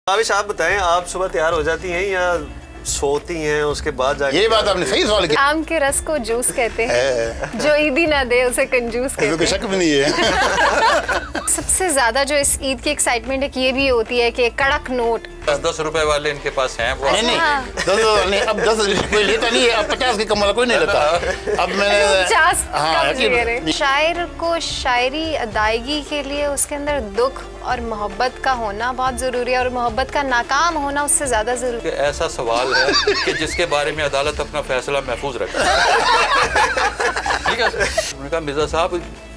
आविश आप बताएं, आप सुबह तैयार हो जाती हैं या सोती हैं उसके बाद जाके? ये बात आपने सही सवाल किया। आम के रस को जूस कहते हैं, जो ईदी ना दे उसे कंजूस कहते हैं। शक भी नहीं है। सबसे ज्यादा जो इस ईद की एक्साइटमेंट है ये भी होती है कि कड़क नोट 10-10 रुपए वाले इनके पास हैं वो। नहीं नहीं, अब 10 कोई लेता नहीं है, अब 50 की कम वाला कोई नहीं लेता। अब मैंने 50 शायर को शायरी अदायगी के लिए उसके अंदर दुख और मोहब्बत का होना बहुत जरूरी है, और मोहब्बत का नाकाम होना उससे ज्यादा जरूरी है। ऐसा सवाल है कि जिसके बारे में अदालत अपना फैसला महफूज रखे। ठीक है, उन्होंने कहा मिर्जा साहब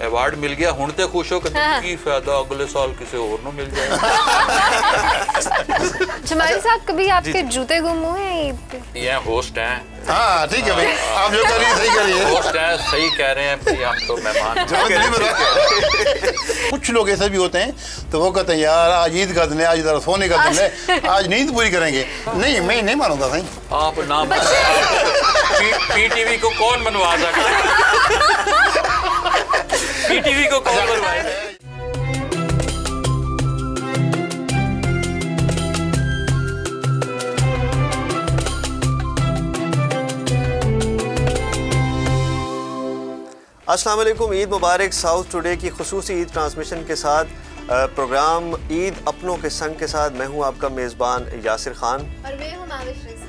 अवार्ड मिल गया, हुणते खुश हो कि फायदा अगले साल किसी और को मिल जाए। जमाली साहब कभी आपके जूते गुम हुए हैं ईद पे? ये होस्ट हैं। हाँ ठीक है भाई, आप जो करिए सही करिए। होस्ट हैं, सही कह रहे हैं भाई, हम तो मेहमान। कुछ लोग ऐसे भी होते हैं तो वो कहते हैं यार आज ईद का दिन है, आज जरा सोने का दिन है, आज नींद पूरी करेंगे। नहीं, मैं नहीं मानूंगा भाई। आप नाम पीटीवी को कौन बनवा सकता है? पीटीवी को कौन बनवाएगा? अस्सलाम वालेकुम, ईद मुबारक। साउथ टुडे की खुसूसी ईद ट्रांसमिशन के साथ प्रोग्राम ईद अपनों के संग के साथ मैं हूं आपका मेज़बान यासिर खान और मैं हूं माविश रज़ी।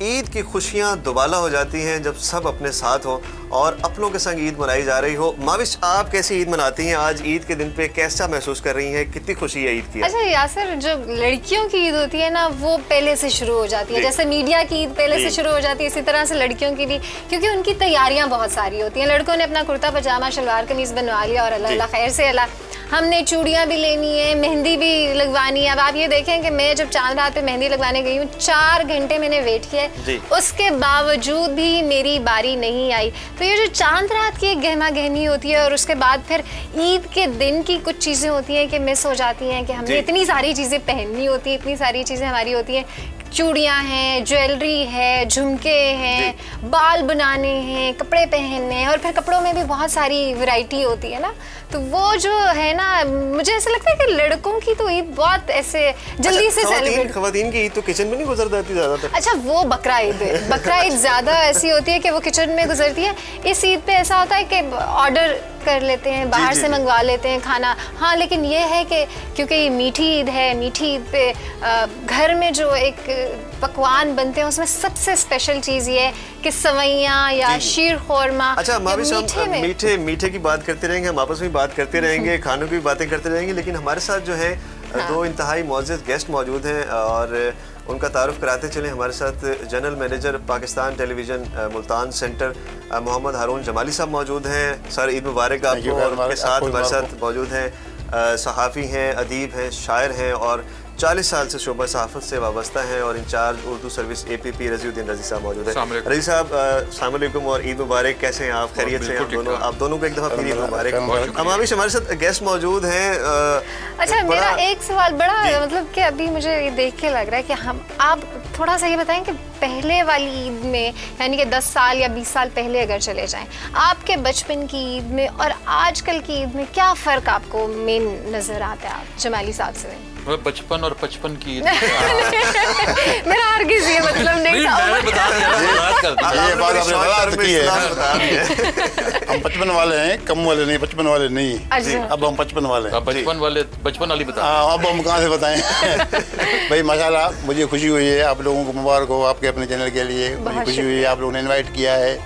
ईद की खुशियां दुबाला हो जाती हैं जब सब अपने साथ हो और अपनों के संग ईद मनाई जा रही हो। माविश, आप कैसी ईद मनाती हैं? आज ईद के दिन पे कैसा महसूस कर रही हैं? कितनी खुशी है ईद की? अच्छा यासिर, जो लड़कियों की ईद होती है ना वो पहले से शुरू हो जाती है, जैसे मीडिया की ईद पहले से शुरू हो जाती है, इसी तरह से लड़कियों की भी, क्योंकि उनकी तैयारियां बहुत सारी होती हैं। लड़कों ने अपना कुर्ता पजामा शलवार कमीज बनवा लिया और अल्लाह खैर से अल्लाह, हमने चूड़ियाँ भी लेनी है, मेहंदी भी लगवानी है। अब आप ये देखें कि मैं जब चांद रात पे मेहंदी लगवाने गई हूँ 4 घंटे मैंने वेट किया, उसके बावजूद भी मेरी बारी नहीं आई। तो ये जो चांद रात की एक गहमा गहमी होती है और उसके बाद फिर ईद के दिन की कुछ चीज़ें होती हैं कि मिस हो जाती हैं, कि हमने इतनी सारी चीज़ें पहननी होती है, इतनी सारी चीज़ें हमारी होती हैं, चूड़ियाँ हैं, ज्वेलरी है, झुमके हैं, बाल बनाने हैं, कपड़े पहनने हैं, और फिर कपड़ों में भी बहुत सारी वैरायटी होती है ना। तो वो जो है ना, मुझे ऐसा लगता है कि लड़कों की तो ईद बहुत ऐसे जल्दी से सेलिब्रेट। खवातीन की ईद तो किचन में नहीं गुजर जाती ज़्यादातर। अच्छा, वो बकरा ईद है। बकरा ईद ज़्यादा ऐसी होती है कि वो किचन में गुजरती है। इस ईद पे ऐसा होता है कि ऑर्डर कर लेते हैं, बाहर से मंगवा लेते हैं खाना। हाँ, लेकिन ये है कि क्योंकि ये मीठी ईद है, मीठी ईद पे घर में जो एक पकवान बनते हैं उसमें सबसे स्पेशल चीज़ ये है कि सवैयाँ या शीर खोरमा। अच्छा माविश, हम मीठे की बात करते रहेंगे, हम आपस में बात करते रहेंगे, खानों की बातें करते रहेंगे, लेकिन हमारे साथ जो है दो इंतहाई मौजूद गेस्ट मौजूद हैं और उनका तारुफ कराते चले। हमारे साथ general manager Pakistan television Multan centre Mohammad Haroon Jamali sahab मौजूद हैं। सर ईद मुबारक आपको। और उनके साथ हमारे साथ मौजूद हैं सहाफ़ी हैं, अदीब हैं, शायर हैं और 40 साल से शोबा सहाफ़त से वाबस्ता हैं और in charge Urdu service APP Raziuddin रज़ी साहब मौजूद हैं। रज़ी साहब अस्सलाम वालेकुम और ईद मुबारक। कैसे हैं आप? खैरियत से? आप दोनों को एक दफ़ा फिर ईद मुबारक। हमारे साथ गेस्ट मौजूद हैं। अच्छा, मेरा एक सवाल बड़ा मतलब कि अभी मुझे ये देख के लग रहा है कि आप थोड़ा सा ये बताएं कि पहले वाली ईद में, यानी कि 10 साल या 20 साल पहले अगर चले जाएं, आपके बचपन की ईद में और आजकल की ईद में क्या फ़र्क आपको मेन नज़र आता है? आप जमाली साहब से बचपन और 55 की ईद। मेरा हरगिज़ ये मतलब नहीं था। ये बात आपने गलत की है। हम 55 वाले हैं, कम वाले नहीं, 55 वाले नहीं। अब हम 55 वाले हैं। बचपन वाली बता। अब हम कहाँ से बताएं? भाई माशाल्लाह, मुझे खुशी हुई है, आप लोगों को मुबारक हो आपके अपने चैनल के लिए। मुझे खुशी हुई है, आप लोगों ने इन्वाइट किया है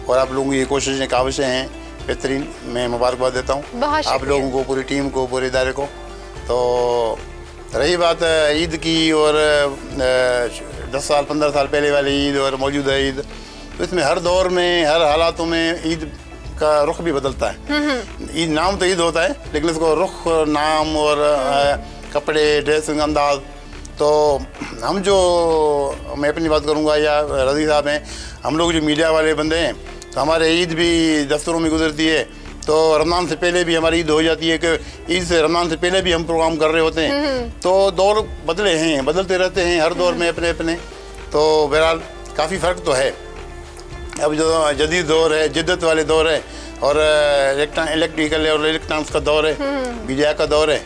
और आप लोगों की ये कोशिशें काविशें हैं बेहतरीन। मैं मुबारकबाद देता हूँ आप लोगों को, पूरी टीम को, पूरे इदारे को। तो रही बात ईद की और 10 साल 15 साल पहले वाली ईद और मौजूदा ईद, तो इसमें हर दौर में, हर हालातों में ईद का रुख भी बदलता है। ईद नाम तो ईद होता है, लेकिन इसको रुख, नाम और कपड़े, ड्रेसिंग अंदाज, तो हम जो, मैं अपनी बात करूँगा या रज़ी साहब हैं, हम लोग जो मीडिया वाले बंदे हैं, तो हमारे ईद भी दफ्तरों में गुजरती है। तो रमज़ान से पहले भी हमारी ईद हो जाती है कि ईद से रमज़ान से पहले भी हम प्रोग्राम कर रहे होते हैं। तो दौर बदले हैं, बदलते रहते हैं हर दौर में अपने अपने। तो बहरहाल काफ़ी फ़र्क तो है। अब जो जदीद दौर है, जिद्दत वाले दौर है और इलेक्ट्रिकल और इलेक्ट्रॉनिक्स का दौर है, मीडिया का दौर है,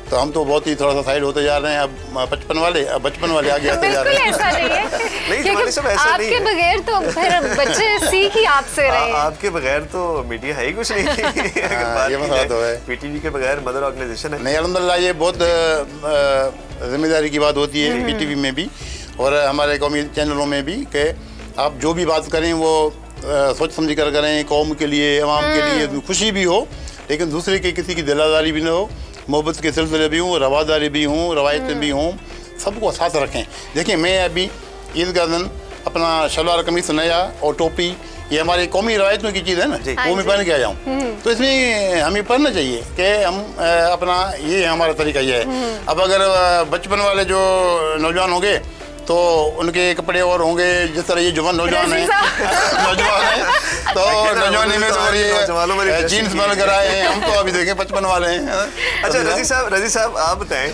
तो हम तो बहुत ही थोड़ा सा साइड होते जा रहे हैं। अब बचपन वाले आगे आते जा रहे हैं। बिल्कुल ऐसा नहीं है, नहीं जमाली साहब ऐसा नहीं आपके है। बगैर तो फिर बच्चे सीख ही आपसे रहे हैं। आपके बगैर तो मीडिया है ही कुछ नहीं। ये मसला तो है। पीटीवी के बगैर मदर ऑर्गेनाइजेशन है। नहीं अल्हम्दुलिल्लाह, ये बहुत जिम्मेदारी की बात होती है पीटीवी में भी और हमारे कौमी चैनलों में भी कि आप जो भी बात करें वो सोच समझ कर करें, कौम के लिए, अवाम के लिए खुशी भी हो, लेकिन दूसरे के किसी की दिलादारी भी ना हो, मोहब्बत के सिलसिले भी हों, रवादारी भी हों, रवायतें भी हों, सबको साथ रखें। देखिए मैं अभी ईद का दिन अपना शलवार कमीज नया और टोपी, ये हमारी कौमी रवायतों की चीज़ है ना, वो मैं पहन के आ जाऊँ, तो इसमें हमें पढ़ना चाहिए कि हम अपना ये हमारा तरीका ये है। अब अगर बचपन वाले जो नौजवान होंगे तो उनके कपड़े और होंगे, जिस तरह ये जवान नौजवान है तो नौजवानी में तो ये जीन्स पहन कर आए हैं, हम तो अभी देखें 55 वाले हैं। अच्छा रजी साहब आप बताएं,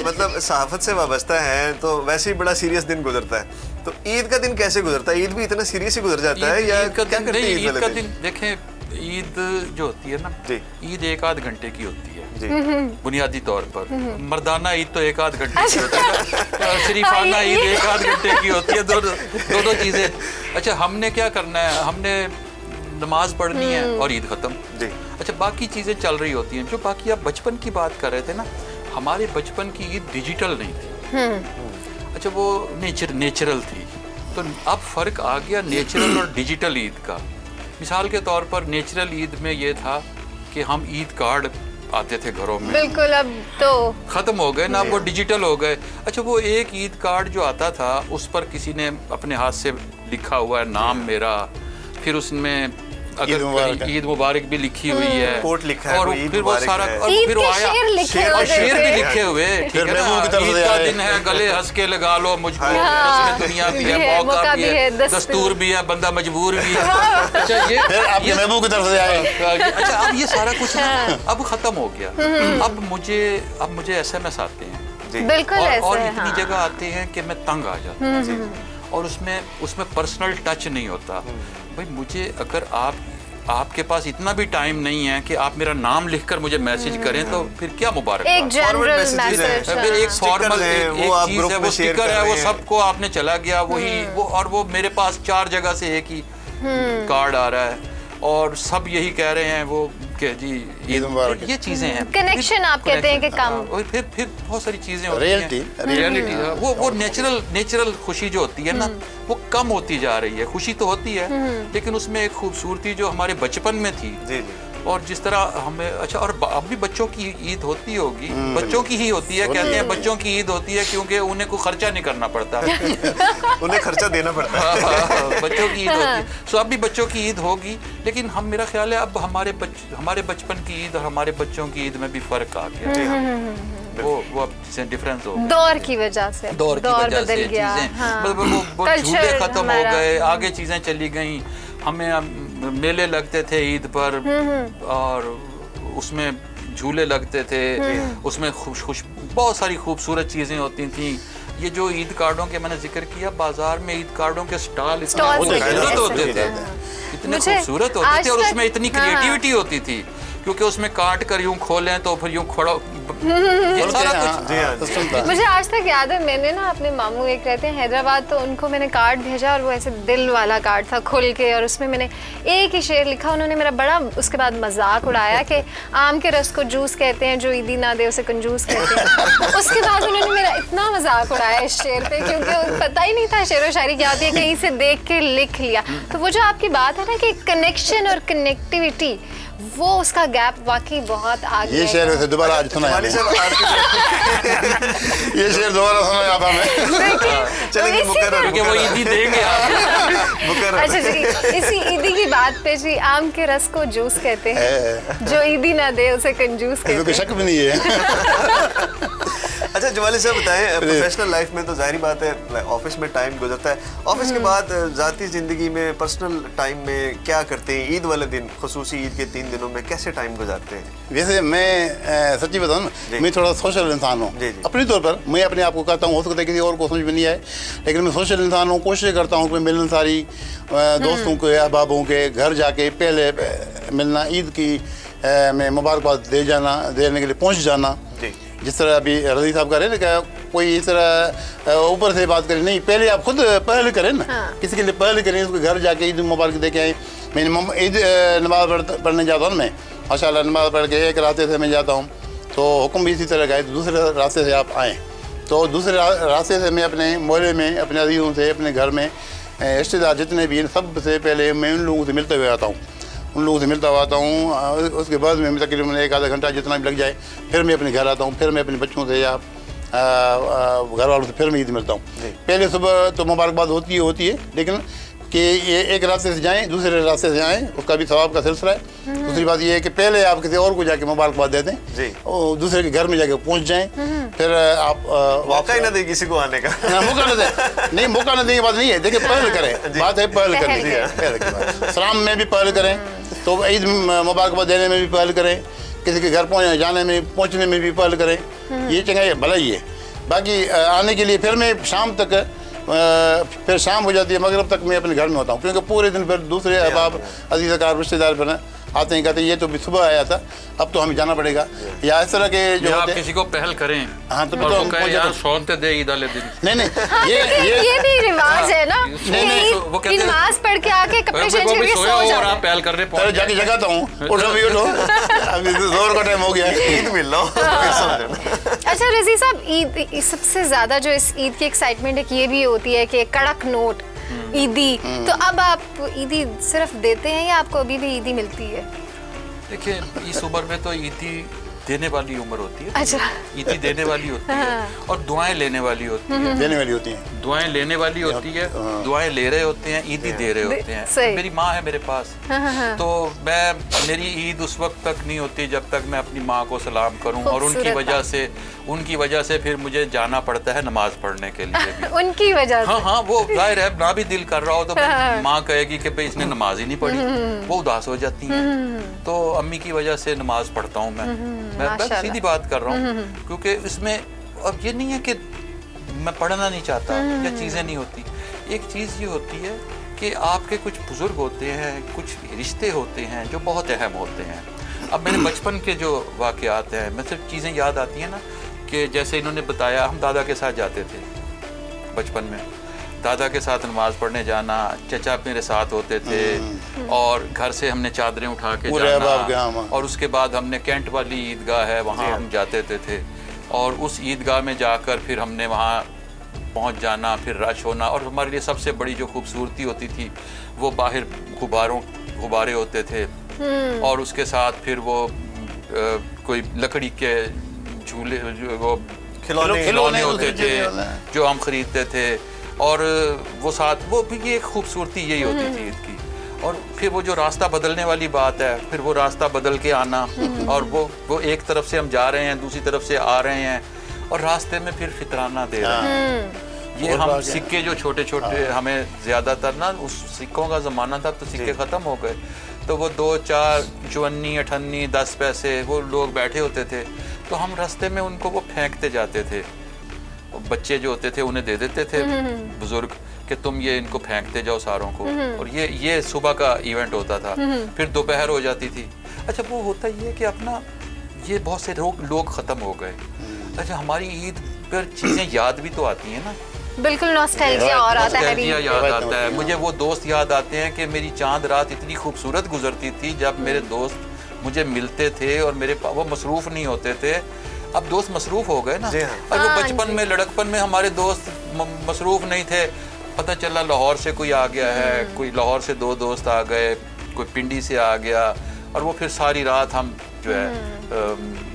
मतलब सहाफत से वाबस्ता है तो वैसे ही बड़ा सीरियस दिन गुजरता है, तो ईद का दिन कैसे गुजरता है? ईद भी इतना सीरियस ही गुजर जाता है या क्या करते हैं ईद का दिन? देखें ईद जो होती है ना, ईद 1-8 घंटे की होती है बुनियादी तौर पर। मर्दाना ईद तो 1-8 घंटे की होती है, शरीफाना ईद 1-8 घंटे की होती है, दोनों चीजें। अच्छा हमने क्या करना है, हमने नमाज पढ़नी है और ईद खत्म। अच्छा बाकी चीजें चल रही होती हैं। जो बाकी आप बचपन की बात कर रहे थे ना, हमारे बचपन की ईद डिजिटल नहीं थी। अच्छा वो नेचुरल थी, तो अब फर्क आ गया नेचुरल और डिजिटल ईद का। मिसाल के तौर पर नेचुरल ईद में ये था कि हम ईद कार्ड आते थे घरों में, बिल्कुल अब तो खत्म हो गए ना, वो डिजिटल हो गए। अच्छा वो एक ईद कार्ड जो आता था उस पर किसी ने अपने हाथ से लिखा हुआ है नाम मेरा, फिर उसमें अगर ईद मुबारक भी लिखी हुई है, कोट लिखा है, और फिर वो सारा और फिर वो आया शेर भी लिखे हुए, ठीक है ना, ईद का दिन है गले हंस के लगा लो मुझको, दुनिया भी है, मौका भी है, दस्तूर भी है, बंदा मजबूर भी है। अच्छा ये महबूब की तरफ से आए। अच्छा अब ये सारा कुछ ना अब खत्म हो गया। अब मुझे SMS आते हैं, बिल्कुल, और इतनी जगह आते हैं कि मैं तंग आ जाता हूँ, और उसमें पर्सनल टच नहीं होता। भाई मुझे अगर आपके पास इतना भी टाइम नहीं है कि आप मेरा नाम लिखकर मुझे मैसेज करें, तो फिर क्या मुबारक, एक जनरल मैसेज, एक फॉर्मल एक चीज है, वो स्टिकर है, वो सबको आपने चला गया वही वो, और वो मेरे पास 4 जगह से एक ही कार्ड आ रहा है और सब यही कह रहे हैं वो कि जी ईद मुबारक। ये चीजें हैं, कनेक्शन आप कहते हैं कि कम, और फिर बहुत सारी चीजें होती हैं, रियलिटी वो नेचुरल खुशी जो होती है ना वो कम होती जा रही है। खुशी तो होती है लेकिन उसमें एक खूबसूरती जो हमारे बचपन में थी, और जिस तरह हमें, अच्छा और अब भी बच्चों की ईद होती होगी, बच्चों की ही होती है, कहते हैं बच्चों की ईद होती है क्योंकि उन्हें कोई खर्चा नहीं करना पड़ता। उन्हें खर्चा देना पड़ता है। बच्चों की ईद होती है, सो अब भी बच्चों की ईद होगी, लेकिन हम मेरा ख्याल है अब हमारे बचपन की ईद और हमारे बच्चों की ईद में भी फर्क आ गया। वो अब डिफरेंस हो गया दौर की वजह से, बदल गया, वो झूले खत्म हो गए, आगे चीजें चली गई। हमें मेले लगते थे ईद पर और उसमें झूले लगते थे, उसमें बहुत सारी खूबसूरत चीजें होती थी। ये जो ईद कार्डों के मैंने जिक्र किया, बाजार में ईद कार्डों के स्टॉल इतने होते थे, इतने खूबसूरत होते थे, और उसमें इतनी क्रिएटिविटी होती थी क्योंकि उसमें काट कर यूं खोलें तो फिर यूं खड़ा, ये सारा कुछ मुझे आज तक याद है। मैंने ना अपने मामू एक रहते हैं हैदराबाद, तो उनको मैंने कार्ड भेजा और वो ऐसे दिल वाला कार्ड था खुल के, और उसमें मैंने एक ही शेर लिखा। उन्होंने मेरा बड़ा उसके बाद मजाक उड़ाया कि आम के रस को जूस कहते हैं, जो ईदी ना दे उसे कंजूस कहते हैं। उसके बाद उन्होंने मेरा इतना मजाक उड़ाया इस शेर पे, क्योंकि पता ही नहीं था शेर व शायरी क्या होती है, कहीं से देख के लिख लिया। तो वो जो आपकी बात है ना कि कनेक्शन और कनेक्टिविटी, वो उसका गैप वाकई बहुत आगे। ये शेर वैसे दोबारा आज सुना है, ये शेर दोबारा सुना याद हमें। चलिए क्योंकि वो ईदी देंगे आप। अच्छा जी, इसी ईदी की बात पे जी, आम के रस को जूस कहते हैं, जो ईदी ना दे उसे कंजूस कहते हैं। कोई शक भी नहीं है। अच्छा जमाली साहब बताएं, प्रोफेशनल लाइफ में तो जाहिर बात है ऑफिस में टाइम गुजरता है, ऑफिस के बाद जाती जिंदगी में पर्सनल टाइम में क्या करते हैं? ईद वाले दिन, खुसूसी ईद के 3 दिनों में कैसे टाइम गुजारते हैं? वैसे मैं सच्ची बताऊं ना, मैं थोड़ा सोशल इंसान हूँ अपने तौर पर। मैं अपने आप को कहता हूँ, हो सकता है किसी और को समझ में नहीं आए, लेकिन मैं सोशल इंसान हूँ। कोशिश करता हूँ कि मिलनसारी दोस्तों के, अहबाबों के घर जाके पहले मिलना, ईद की मैं मुबारकबाद देने के लिए पहुँच जाना, जिस तरह अभी रज़ी साहब कह रहे हैं ना, कोई इस तरह ऊपर से बात करें, नहीं, पहले आप खुद पहल करें ना। किसी के लिए पहल करें, उसके घर जाके ईद मुबारक दे के आए। मैं ईद नमाज़ पढ़ने जाता हूँ, मैं माशाल्लाह नमाज़ पढ़ के एक रास्ते से मैं जाता हूँ, तो हुक्म भी इसी तरह का है, दूसरे रास्ते से आप आएँ। तो दूसरे रास्ते से मैं अपने मोहल्ले में, अपने अजीज़ों से, अपने घर में रिश्तेदार जितने भी हैं, सबसे पहले मैं उन लोगों से मिलते हुए आता हूँ, उन लोगों से मिलता हुआ आता हूँ। उसके बाद में तकरीबन 1 आधा घंटा जितना भी लग जाए, फिर मैं अपने घर आता हूँ, फिर मैं अपने बच्चों से या घर वालों से फिर मैं ईद मिलता हूँ। पहले सुबह तो मुबारकबाद होती है, लेकिन कि ये एक रास्ते से जाएं, दूसरे रास्ते से आएँ, उसका भी सवाब का सिलसिला है। दूसरी बात ये है कि पहले आप किसी और को जाके मुबारकबाद दे दें और दूसरे के घर में जाके पहुंच जाएं, फिर आप मौका ही ना दें किसी को आने का। मौका ना दें, नहीं, मौका ना देने की बात नहीं है। देखिए, पहल करें, बात है पहल करने की। सलाम में भी पहल करें, तो ईद मुबारकबाद देने में भी पहल करें, किसी के घर पहुँचने में भी पहल करें। ये चंगा भला ही है। बाकी आने के लिए फिर मैं शाम तक, फिर शाम हो जाती है, मगरब तक मैं अपने घर में होता हूँ, क्योंकि पूरे दिन फिर दूसरे अहबाब, अज़ीज़ रिश्तेदार फिर आते हैं, कहते हैं ये तो भी सुबह आया था, अब तो हमें जाना पड़ेगा, या इस तरह के जो आप किसी को पहल करें। हाँ, तो यार सोनते दे ईद वाले दिन। नहीं, ये भी रिवाज है ना, नमाज पढ़ के आके कपड़े चेंज करके सो जाओ और आप पहल कर रहे हैं, जाके जगाता हूँ, उठो भी उठो, अभी जोर का टाइम हो गया, ईद मिल लो। अच्छा रज़ी साहब, ईद सबसे ज्यादा जो इस ईद की एक्साइटमेंट है कि ये भी होती है कि कड़क नोट ईदी, तो अब आप ईदी सिर्फ देते हैं या आपको अभी भी ईदी मिलती है? देखिए, इस उम्र में तो ईदी देने वाली उम्र होती है। अच्छा। ईदी देने वाली होती है और दुआएं लेने वाली होती है। देने वाली होती हैं, दुआएं लेने वाली होती है, दुआएं ले रहे होते हैं, ईदी दे रहे होते हैं। मेरी माँ है मेरे पास, तो मेरी ईद उस वक्त तक नहीं होती जब तक मैं अपनी माँ को सलाम करूं, और उनकी वजह से फिर मुझे जाना पड़ता है नमाज पढ़ने के लिए भी। उनकी वजह से? हाँ, वो जाहिर है, ना भी दिल कर रहा हो तो माँ कहेगी कि भाई इसने नमाज ही नहीं पढ़ी, वो उदास हो जाती है। तो अम्मी की वजह से नमाज पढ़ता हूँ मैं बस सीधी बात कर रहा हूँ, क्योंकि इसमें अब ये नहीं है कि मैं पढ़ना नहीं चाहता या चीज़ें नहीं होती। एक चीज़ ये होती है कि आपके कुछ बुजुर्ग होते हैं, कुछ रिश्ते होते हैं जो बहुत अहम होते हैं। अब मेरे बचपन के जो वाक़यात हैं, मैं सिर्फ चीज़ें याद आती हैं ना, कि जैसे इन्होंने बताया, हम दादा के साथ जाते थे बचपन में, दादा के साथ नमाज पढ़ने जाना, चचा मेरे साथ होते थे, और घर से हमने चादरें उठा के जाना, और उसके बाद हमने कैंट वाली ईदगाह है, वहाँ हम जाते थे, और उस ईदगाह में जाकर फिर हमने वहाँ पहुँच जाना, फिर रश होना, और हमारे लिए सबसे बड़ी जो खूबसूरती होती थी वो बाहर गुब्बारे होते थे, और उसके साथ फिर वो कोई लकड़ी के झूले, वो खिलौने होते थे जो हम खरीदते थे, और वो साथ वो भी एक खूबसूरती यही होती थी ईद की। और फिर वो जो रास्ता बदलने वाली बात है, फिर वो रास्ता बदल के आना, और वो एक तरफ से हम जा रहे हैं, दूसरी तरफ से आ रहे हैं, और रास्ते में फिर फितराना दे रहे हैं। ये हम सिक्के जो छोटे छोटे, हमें ज़्यादातर ना उस सिक्कों का ज़माना था, तो सिक्के ख़त्म हो गए, तो वो 2, 4, 54, 58, 10 पैसे वो लोग बैठे होते थे, तो हम रास्ते में उनको वो फेंकते जाते थे। बच्चे जो होते थे उन्हें दे देते थे बुजुर्ग कि तुम ये इनको फेंकते जाओ सारों को, और ये सुबह का इवेंट होता था। फिर दोपहर हो जाती थी। अच्छा, वो होता ये कि अपना ये बहुत से लोग ख़त्म हो गए। अच्छा, हमारी ईद पर चीज़ें याद भी तो आती हैं ना, बिल्कुल नॉस्टैल्जिया और आता है, याद आता है। मुझे वो दोस्त याद आते हैं कि मेरी चांद रात इतनी खूबसूरत गुजरती थी जब मेरे दोस्त मुझे मिलते थे, और वो मसरूफ़ नहीं होते थे। अब दोस्त मसरूफ़ हो गए ना, और वो बचपन में, लड़कपन में हमारे दोस्त मसरूफ़ नहीं थे। पता चला लाहौर से कोई आ गया है, कोई लाहौर से 2 दोस्त आ गए, कोई पिंडी से आ गया, और वो फिर सारी रात हम जो है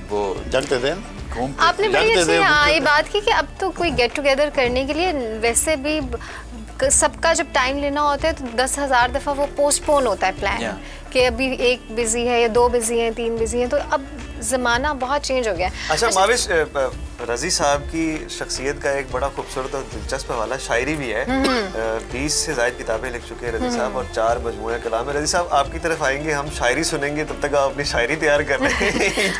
वो जगते थे, आपने बड़ी अच्छी ये बात की कि अब तो कोई गेट टुगेदर करने के लिए वैसे भी सबका जब टाइम लेना होता है तो 10,000 दफ़ा वो पोस्टपोन होता है प्लान, कि अभी 1 बिजी है या 2 बिजी हैं, 3 बिजी हैं, तो अब ज़माना बहुत चेंज हो गया। अच्छा माविश, रज़ी साहब की शख्सियत का एक बड़ा खूबसूरत और दिलचस्प हवाला शायरी भी है। 20 से ज़ायद किताबें लिख चुके हैं रज़ी साहब, और 4 मजमूए कलाम है। रज़ी साहब, आपकी तरफ आएंगे, हम शायरी सुनेंगे, तब तक आप अपनी शायरी तैयार कर रहे हैं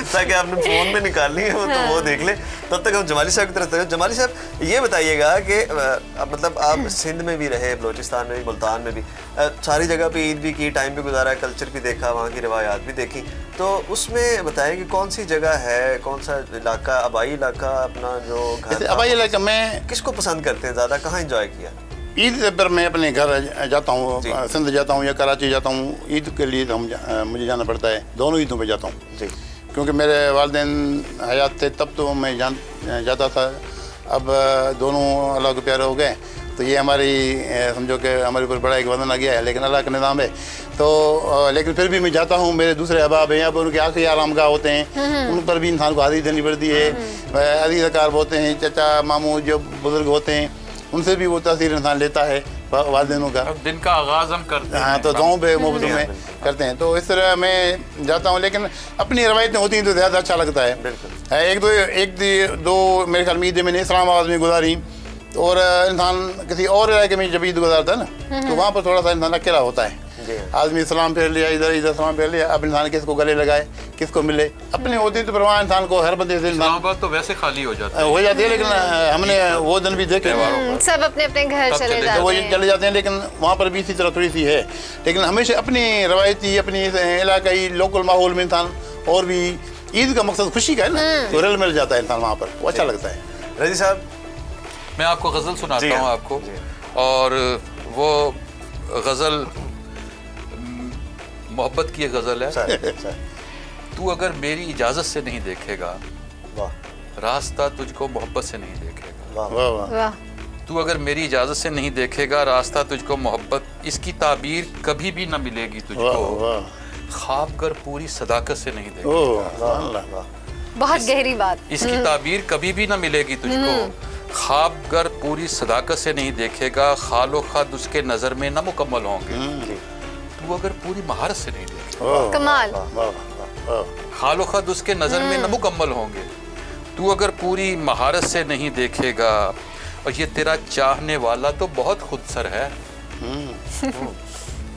ताकि आपने फ़ोन में निकालनी है तो वो देख ले। तब तक हम जमाली साहब की तरफ चले। जमाली साहब ये बताइएगा कि मतलब आप सिंध में भी रहे, बलोचिस्तान में भी, मुल्तान में भी, सारी जगह पे ईद भी की, टाइम भी गुजारा, कल्चर भी देखा, वहाँ की रिवायात भी देखी, तो उसमें बताइए कि कौन सी जगह है, कौन सा इलाका, आबाई इलाका अपना जो घर, आबाई इलाका में किसको पसंद करते हैं ज़्यादा, कहाँ इंजॉय किया? ईद पर मैं अपने घर जाता हूँ, सिंध जाता हूँ या कराची जाता हूँ। ईद के लिए तो मुझे जाना पड़ता है, दोनों ईदों पे जाता हूँ जी, क्योंकि मेरे वालिदैन हयात थे तब तो मैं जाता था। अब दोनों अल्लाह के प्यारे हो गए तो ये हमारी समझो कि हमारे ऊपर बड़ा एक वजन आ गया है, लेकिन अल्लाह का निज़ाम है। तो लेकिन फिर भी मैं जाता हूँ। मेरे दूसरे अहबाब हैं, यहाँ पर उनके आखिरी आराम गाह होते हैं, उन पर भी इंसान को हाजिरी देनी पड़ती है। अजीज़ अकार होते हैं, चचा मामू जो बुज़ुर्ग होते हैं, उनसे भी वो तासीर इंसान लेता है वालिदैनों का। अब दिन का आगाज़ हम करते हैं, हाँ, तो गाँव पे मोहब्बतों में करते हैं। तो इस तरह मैं जाता हूँ, लेकिन अपनी रवायतें होती हैं तो ज़्यादा अच्छा लगता है। एक दो मेरे ख्याल में ईद मैंने इस्लामाबाद में गुजारी, और इंसान किसी और इलाके में जब ईद गुजारता है ना तो वहाँ पर थोड़ा सा इंसान अकेला होता है। आदमी सलाम फेर लिया, इधर सलाम फेर लिया, अब इंसान किसको गले लगाए, किसको मिले, अपने होती तो वहाँ इंसान को हर बंदे से इस्लामाबाद तो वैसे खाली हो जाती है, लेकिन हमने वो दिन भी देखे, सब अपने अपने घर चले जाते हैं, वो चले जाते हैं, लेकिन वहाँ पर भी इसी तरह थोड़ी सी है। लेकिन हमेशा अपनी रवायती, अपनी इलाकाई लोकल माहौल में इंसान, और भी ईद का मकसद खुशी का है ना, तो रल मिल जाता है इंसान वहाँ पर, वो अच्छा लगता है। रजी साहब, मैं आपको गज़ल सुनाता हूँ आपको, और वो गज़ल मोहब्बत की गज़ल है। तू अगर मेरी इजाज़त से नहीं देखेगा, रास्ता तुझको मोहब्बत से नहीं देखेगा। तू अगर मेरी इजाज़त से नहीं देखेगा, रास्ता तुझको मोहब्बत, इसकी ताबीर कभी भी न मिलेगी तुझको, ख्वाब कर पूरी सदाकत से नहीं देखेगा। बहुत गहरी बात। इसकी ताबीर कभी भी न मिलेगी तुझको, ख्वाब गर पूरी सदाकत से नहीं देखेगा, खालो खद उसके नज़र में न मुकम्मल होंगे। तू अगर पूरी महारत से नहीं देखेगा, कमाल, खालो खद उसके नज़र में न मुकम्मल होंगे। तू अगर पूरी महारत से नहीं देखेगा, और ये तेरा चाहने वाला तो बहुत खुदसर है,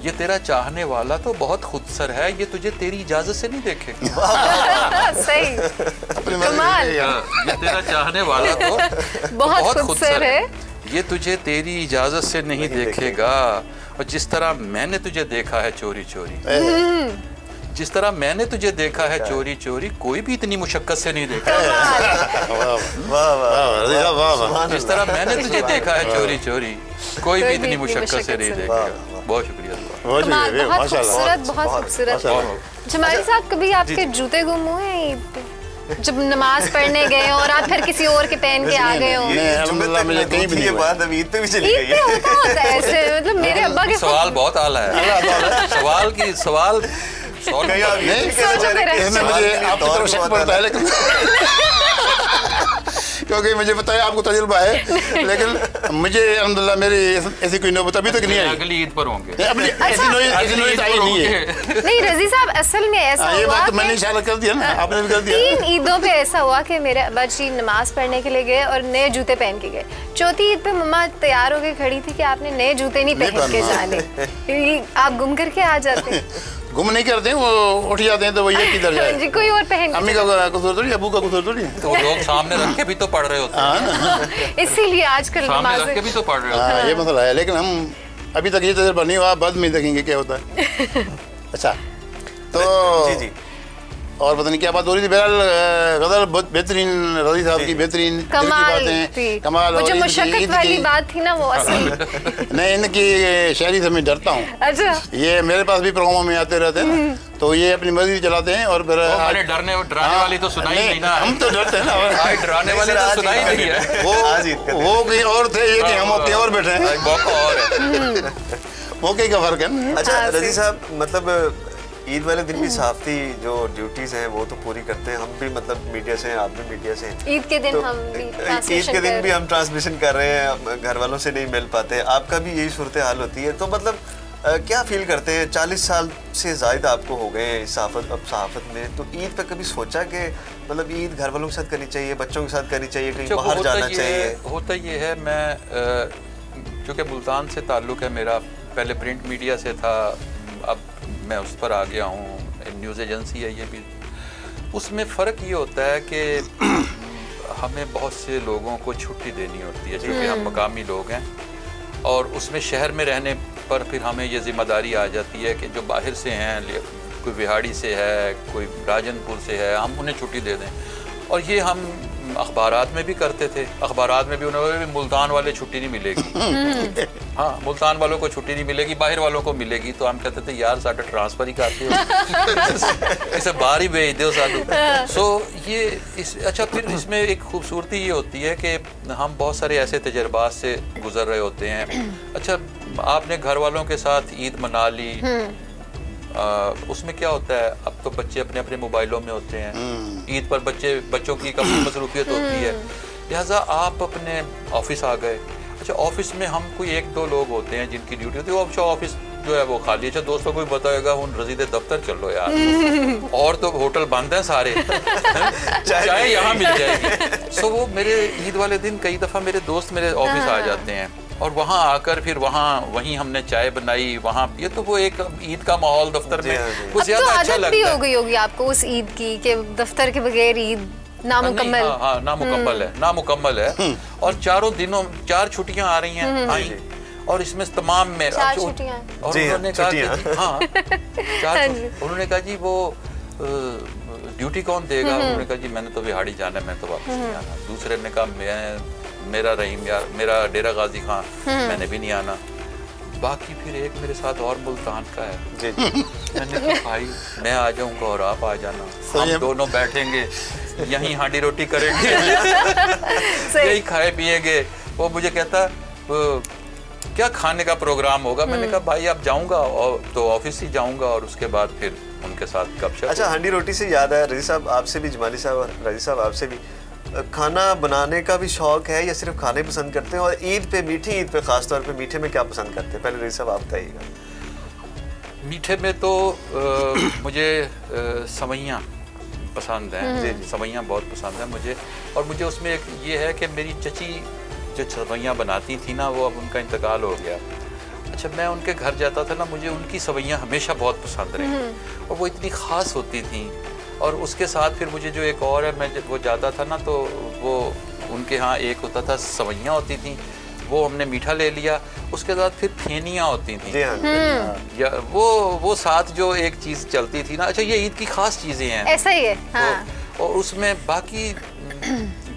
ये तेरा चाहने वाला तो बहुत खुदसर है, ये तुझे तेरी इजाजत से नहीं देखेगा। सही, कमाल। ये तेरा चाहने वाला तो बहुत खुदसर है, ये तुझे तेरी इजाजत से नहीं देखेगा। और जिस तरह मैंने तुझे देखा है चोरी चोरी, जिस तरह मैंने तुझे देखा है चोरी चोरी, कोई भी इतनी मुशक्कत से नहीं देखा। जिस तरह मैंने तुझे देखा है चोरी चोरी, कोई भी इतनी मुशक्कत से नहीं देखेगा। बहुत शुक्रिया। बहुत खूबसूरत, बहुत खूबसूरत। जमाली साहब, कभी आपके जूते गुम हुए हैं ईद पे, जब नमाज पढ़ने गए और आप फिर किसी और के पहन के आ गए हो? कहीं भी ये बात अब ईद पे भी चली गई है। होता है ऐसे, मतलब मेरे अब्बा के सवाल बहुत आला है, सवाल मुझे आपकी तरफ शक पड़ता है, लेकिन क्योंकि मुझे पता है आपको तजुर्बा है, लेकिन मुझे अल्हम्दुलिल्लाह मेरी ऐसी कोई नौबत अभी तक नहीं आई। अगली ईद पर होंगे। ऐसी नौबत आई नहीं है। नहीं रजी साहब, असल में ऐसा हुआ, ये बात तो मैंने इशारा कर दिया ना, आपने भी कर दिया। 3 ईदों पे ऐसा हुआ कि मेरे अब्बा जी नमाज पढ़ने के लिए गए और नए जूते पहन के गए। चौथी ईद पे मम्मा तैयार होकर खड़ी थी कि आपने नए जूते नहीं पहन के जाने, आप गुम करके आ जाते। गुम नहीं करते, वो उठ जाते हैं तो वही किधर जाए जी, कोई और पहन। अम्मी का कसूर थोड़ी, अबू का कसूर थोड़ी, तो लोग सामने रख के भी तो पढ़ रहे होते हैं, इसीलिए आजकल सामने रख के भी तो पढ़ रहे होते हैं। ये मसला है, लेकिन हम अभी तक ये तजुर्बा नहीं हुआ, बाद में देखेंगे क्या होता है। अच्छा, तो जी और पता नहीं क्या बात हो रही थी। बहरहाल गज़ल बहुत बेहतरीन, रज़ी साहब की बेहतरीन कमाल, जो मुशक्कत वाली बात थी ना वो असली। नहीं, इनकी शायरी से मैं डरता हूँ। अच्छा, ये मेरे पास भी प्रोग्रामों में आते रहते हैं ना, तो ये अपनी मर्जी चलाते हैं। और फिर डराने वाली तो सुनाई नहीं ना, हम तो डरते हैं ना, डराने वाली तो सुनाई नहीं है। वो कहीं और थे, ये कि हम कहीं और बैठे हैं, मौके का फर्क है। अच्छा रज़ी साहब, मतलब ईद वाले दिन भी सहाफ़ती जो ड्यूटीज़ हैं वो तो पूरी करते हैं, हम भी मतलब मीडिया से हैं, आप भी मीडिया से हैं। ईद के दिन हम भी ट्रांसमिशन कर रहे हैं, घर वालों से नहीं मिल पाते, आपका भी यही सूरत हाल होती है। तो मतलब क्या फील करते हैं? 40 साल से ज़ायद आपको हो गए हैं सहाफ़त में, तो ईद पे कभी सोचा कि मतलब ईद घर वालों के साथ करनी चाहिए, बच्चों के साथ करनी चाहिए, कहीं बाहर जाना चाहिए? होता ये है, मैं चूँकि मुल्तान से ताल्लुक़ है मेरा, पहले प्रिंट मीडिया से था, अब मैं उस पर आ गया हूँ, न्यूज़ एजेंसी है ये भी। उसमें फ़र्क ये होता है कि हमें बहुत से लोगों को छुट्टी देनी होती है, क्योंकि हम मकामी लोग हैं, और उसमें शहर में रहने पर फिर हमें ये जिम्मेदारी आ जाती है कि जो बाहर से हैं, कोई बिहाड़ी से है, कोई राजनपुर से है, हम उन्हें छुट्टी दे दें। और ये हम अखबारात में भी करते थे, अखबारात में भी उन्हें भी मुल्तान वाले छुट्टी नहीं मिलेगी। हाँ, मुल्तान वालों को छुट्टी नहीं मिलेगी, बाहर वालों को मिलेगी। तो हम कहते थे यार साढ़े ट्रांसफ़र ही करते हो, इसे बाहर ही भेज दो साधु। सो ये अच्छा, फिर इसमें एक खूबसूरती ये होती है कि हम बहुत सारे ऐसे तजर्बात से गुजर रहे होते हैं। अच्छा, आपने घर वालों के साथ ईद मना ली, उसमें क्या होता है, अब तो बच्चे अपने अपने मोबाइलों में होते हैं। ईद पर बच्चों की काफ़ी मसरूफियत होती है, लिहाजा आप अपने ऑफिस आ गए। अच्छा, ऑफिस में हम कोई 1-2 लोग होते हैं जिनकी ड्यूटी होती है, वो अच्छा ऑफिस जो है वो खाली। अच्छा, दोस्तों को भी बताएगा उन रसीद दफ्तर चल लो यार, और तो होटल बंद हैं सारे, चाय यहाँ मिल जाएगी। सो वो मेरे ईद वाले दिन कई दफ़ा मेरे दोस्त मेरे ऑफिस आ जाते हैं, और वहाँ आकर फिर वहीं हमने चाय बनाई, वहाँ ये तो वो एक ईद का माहौल दफ्तर में वो ज्यादा अच्छा लगता है। भी हो गई होगी आपको उस ईद की कि दफ्तर के बगैर ईद नामुकम्मल। हाँ, नामुकम्मल है। और चारों दिनों 4 छुट्टियां आ रही हैं, आई, और इसमें तमाम में 4 छुट्टियां, और उन्होंने कहा कि हाँ 4, उन्होंने कहा जी वो ड्यूटी कौन देगा? उन्होंने कहा जी मैंने तो बिहाड़ी जाना है, मैं तो वापस नहीं आना। दूसरे ने कहा मेरा रहीम यार, मेरा डेरा गाजी खां, मैंने भी नहीं आना। बाकी फिर एक मेरे साथ और मुल्तान का है जी। मैंने कहा भाई मैं आ जाऊंगा और आप आ जाना, हम दोनों बैठेंगे यहीं हांडी रोटी करेंगे, यही खाए पिएंगे। वो मुझे कहता क्या खाने का प्रोग्राम होगा? मैंने कहा भाई आप जाऊंगा और तो ऑफिस ही जाऊंगा, और उसके बाद फिर उनके साथ गपशप। अच्छा, हांडी रोटी से याद आया, रजी साहब आपसे भी, जमाली साहब और रजी साहब आपसे भी, खाना बनाने का भी शौक है या सिर्फ खाने पसंद करते हैं? और ईद पे, मीठी ईद पे खास तौर पे मीठे में क्या पसंद करते हैं? पहले रजी साहब आप बताइएगा। मीठे में तो मुझे सवैयाँ पसंद हैं, सवैयाँ बहुत पसंद है मुझे। और मुझे उसमें एक ये है कि मेरी चची जो सवैयाँ बनाती थी ना, वो अब उनका इंतकाल हो गया। अच्छा, मैं उनके घर जाता था ना, मुझे उनकी सवैयाँ हमेशा बहुत पसंद रही, और वो इतनी ख़ास होती थी। और उसके साथ फिर मुझे जो एक और है, मैं जब वो जाता था ना, तो वो उनके यहाँ एक होता था सवैयाँ होती थी, वो हमने मीठा ले लिया। उसके बाद फिर फेनियाँ होती थी, या वो साथ जो एक चीज़ चलती थी ना। अच्छा, ये ईद की ख़ास चीज़ें हैं, ऐसा ही है। हाँ। और उसमें बाकी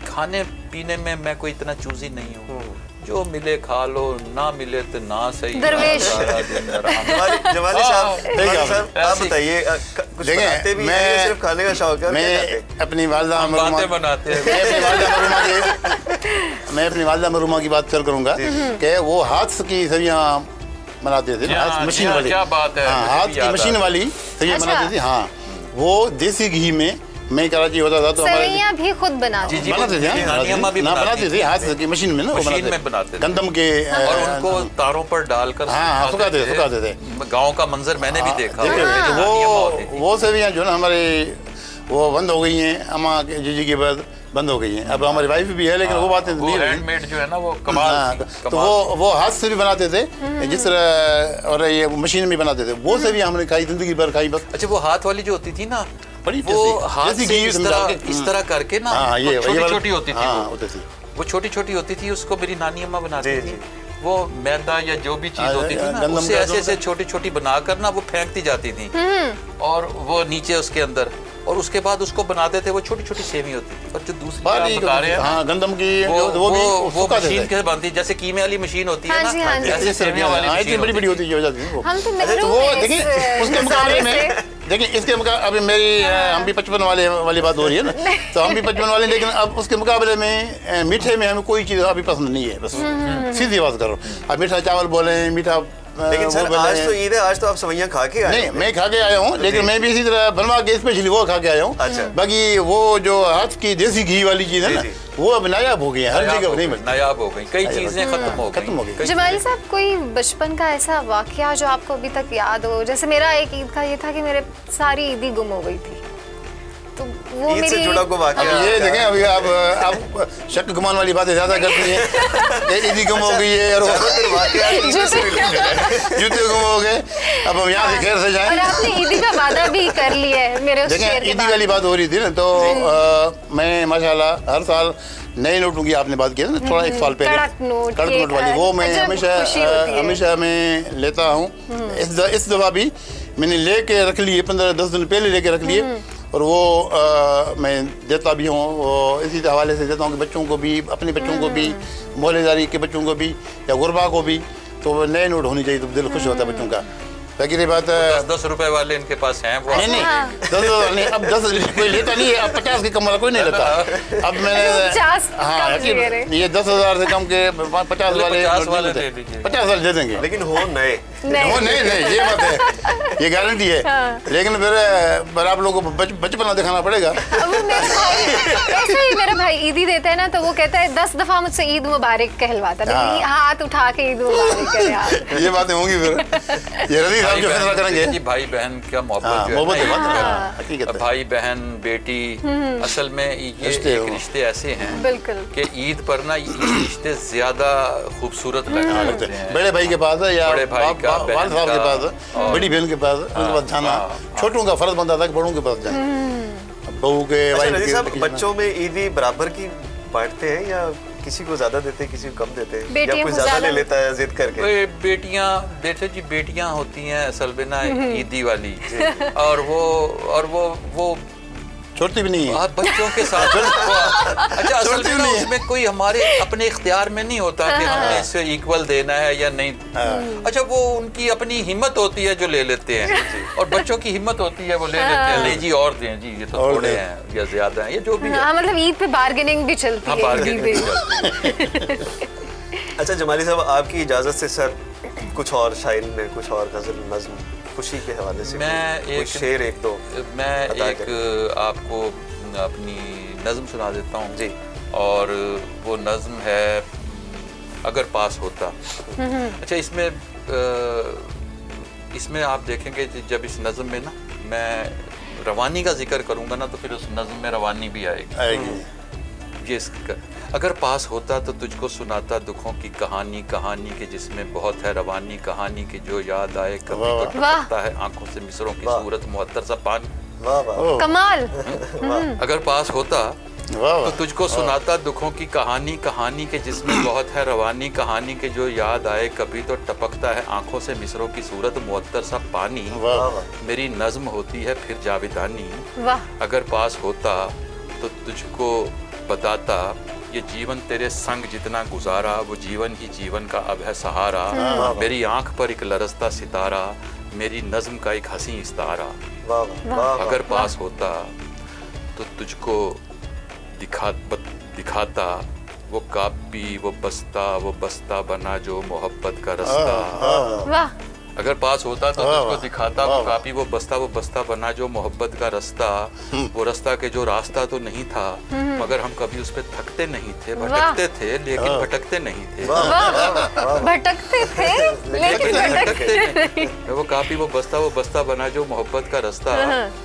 खाने पीने में मैं कोई इतना चूज़ी नहीं हूँ, जो मिले खा लो, ना मिले तो ना सही। दरवेश। जमाली साहब आप बताइए, कुछ बनाते भी हैं, सिर्फ खाने का शौक है? मैं अपनी वालदा मरूमा की बात करूँगा कि वो हाथ की सब्जियाँ बनाते थे, मशीन वाली। क्या बात है, हाथ की मशीन वाली सब्जियाँ बनाते थे। हाँ, वो देसी घी में, मैं कराची होता था तो सवैयाँ भी खुद बनाते थे, बनाते थे हाथ की मशीन में ना, मशीन में बनाते थे गंदम के, और उनको तारों पर डालकर सुखाते थे। गांव का मंजर मैंने भी देखा। वो सब्जियाँ जो ना हमारे वो बंद हो गई हैं, अम्मा के जीजी के बाद बंद हो गई हैं। अब हमारी वाइफ भी है, लेकिन वो बातें नहीं रही। हैंडमेड जो है ना वो कमाल। तो वो हाथ से भी बनाते थे जिस तरह, और ये मशीन में बनाते थे। वो सब्जियाँ हमने खाई, जिंदगी भर खाई बस। अच्छा, वो हाथ वाली जो होती थी ना, वो हाथ से इस तरह करके ना छोटी-छोटी होती थी, वो छोटी-छोटी होती थी, उसको मेरी नानी अम्मा बनाती थी। वो मैदा या जो भी चीज होती थी ना, उससे ऐसे छोटी-छोटी बनाकर ना वो फेंकती जाती थी, और वो नीचे उसके अंदर, और उसके बाद उसको बनाते थे। वो छोटी-छोटी सेवी होती थी। और जो दूसरी बता रहे हैं गंदम की, वो मशीन के बनती, जैसे कीमे वाली मशीन होती है ना, ऐसे सेवियां वाली मशीन बड़ी होती है। वो देखिए उसके मुकाबले में, देखिए इसके मुकाबले अभी मेरी हम भी 55 वाली बात हो रही है ना, तो हम भी 55 वाले, लेकिन अब उसके मुकाबले में मीठे में हमें कोई चीज़ अभी पसंद नहीं है, बस सीधी बात करो। अब मीठा चावल बोले, मीठा, लेकिन सर आज तो ईद है, आज तो आप सवैयाँ खा के आए? नहीं, मैं खा के आया हूँ, लेकिन मैं भी इसी तरह बनवा के स्पेशली वो खा के आया हूँ। बाकी वो जो हाथ की देसी घी वाली चीज़ है ना, वो अब नायाब हो गई है, हर जगह नहीं मिलती, नायाब हो गई, कई चीज़ें खत्म हो गई। जमाली साहब, कोई बचपन का ऐसा वाकया जो आपको अभी तक याद हो? जैसे मेरा एक ईद का ये था कि मेरे सारी ईदी गुम हो गई थी, तो वो ईद से मेरी जुड़ा को वाकया ये देखें अभी आप शक गुमान वाली बातें ज्यादा करती हैं। ईदी गुम हो गई है और जूते गुम हो गए, अब हम यहाँ से खैर से जाएं। और आपने ईदी का वादा भी कर लिया है मेरे उस शेर के ईदी बाद। वाली बात हो रही थी ना, तो मैं माशाल्लाह हर साल नए नोटों की आपने बात की ना, थोड़ा एक साल पहले कड़क नोट वाली, वो मैं हमेशा मैं लेता हूँ। इस दफा भी मैंने लेके रख लिए, 15-10 दिन पहले लेके रख लिए, और वो मैं देता भी हूँ। वो इसी हवाले से देता हूँ कि बच्चों को भी, अपने बच्चों को भी, मोहल्लेदारी के बच्चों को भी या गुरबा को भी, तो नए नोट होनी चाहिए, तो दिल खुश होता है बच्चों का। बाकी रही बात 10 रुपए वाले इनके पास हैं वो। नहीं 10 नहीं, अब 10 कोई लेता नहीं है, अब 50 की कम वाला कोई नहीं लेता। अब मैंने हाँ ये 10,000 से कम के 50 वाले 50 वाले दे देंगे, लेकिन हो नए, वो नहीं ये बात है, ये गारंटी है। लेकिन फिर आप लोगों को बचपना दिखाना पड़ेगा। ऐसे ही मेरा भाई ईदी देता है ना, तो वो कहता है 10 दफा मुझसे ईद मुबारक कहलवाता है, हाथ उठा के ईद मुबारक करे। ये बातें होंगी फिर ये रजी साहब जो फैसला करेंगे जी। भाई बहन क्या मोहब्बत जो है, भाई बहन बेटी, असल में ये एक रिश्ते ऐसे हैं कि ईद पर ना ये रिश्ते ज्यादा खूबसूरत लगते हैं। बड़े भाई के पास या बड़े भाई का, वाल साहब के पास, बड़ी बहन के पास, उनके पास जाना छोटों का फर्ज बनता था कि बड़ों के पास जाए। बहू के भाई बच्चों में ईदी बराबर की बांटते हैं या किसी को ज्यादा देते हैं, किसी को कम देते हैं, या कोई ज्यादा ले लेता है जिद करके? बेटियां देखो जी, बेटियां होती हैं असल में ना ईदी वाली, और वो छोड़ती भी नहीं है बच्चों के साथ। अच्छा असल में ना उसमें कोई हमारे अपने इख्तियार में नहीं होता कि हमने इससे इक्वल देना है या नहीं। अच्छा वो उनकी अपनी हिम्मत होती है जो ले लेते हैं, और बच्चों की हिम्मत होती है वो ले लेते हैं, नहीं जी और दें जी, ये तो थोड़े हैं या ज्यादा हैं, ये जो भी है। मतलब ईद पे बार्गेनिंग भी चलती है। बार्गेनिंग भी चलती है। अच्छा जमाली साहब, आपकी इजाजत से सर कुछ और शायरी में कुछ और गजल नज्म खुशी के हवाले से मैं एक शेर एक दो आपको अपनी नज्म सुना देता हूँ जी। और वो नज्म है अगर पास होता। अच्छा इसमें आप देखेंगे जब इस नज्म में ना मैं रवानी का जिक्र करूँगा ना, तो फिर उस नज्म में रवानी भी आएगी। ये अगर पास होता तो तुझको सुनाता दुखों की कहानी, कहानी के जिसमें बहुत है रवानी, कहानी की जो याद आए कभी तो टपकता है आंखों से मिसरों की सूरत मुअत्तर सा पानी। कमाल। अगर पास होता तो तुझको सुनाता दुखों की कहानी, कहानी के जिसमें बहुत है रवानी, कहानी के जो याद आए कभी तो टपकता है आंखों से मिसरों की सूरत मुअत्तर सा पानी। मेरी नज्म होती है फिर जाविदानी। अगर पास होता तो तुझको बताता ये जीवन तेरे संग जितना गुजारा, वो जीवन ही जीवन का अब है सहारा। मेरी आंख पर एक लरजता सितारा, मेरी नज्म का एक हंसी इस्तारा। अगर पास होता तो तुझको दिखाता वो कापी वो बस्ता बना जो मोहब्बत का रास्ता। अगर पास होता तो तुझको दिखाता वो कापी वो बस्ता बना जो मोहब्बत का रास्ता। वो रास्ता के जो रास्ता तो नहीं था, मगर हम कभी उस पर थकते नहीं थे, भटकते थे लेकिन भटकते नहीं थे। भटकते थे लेकिन भटकते नहीं। वो कापी वो बस्ता बना जो मोहब्बत का रास्ता।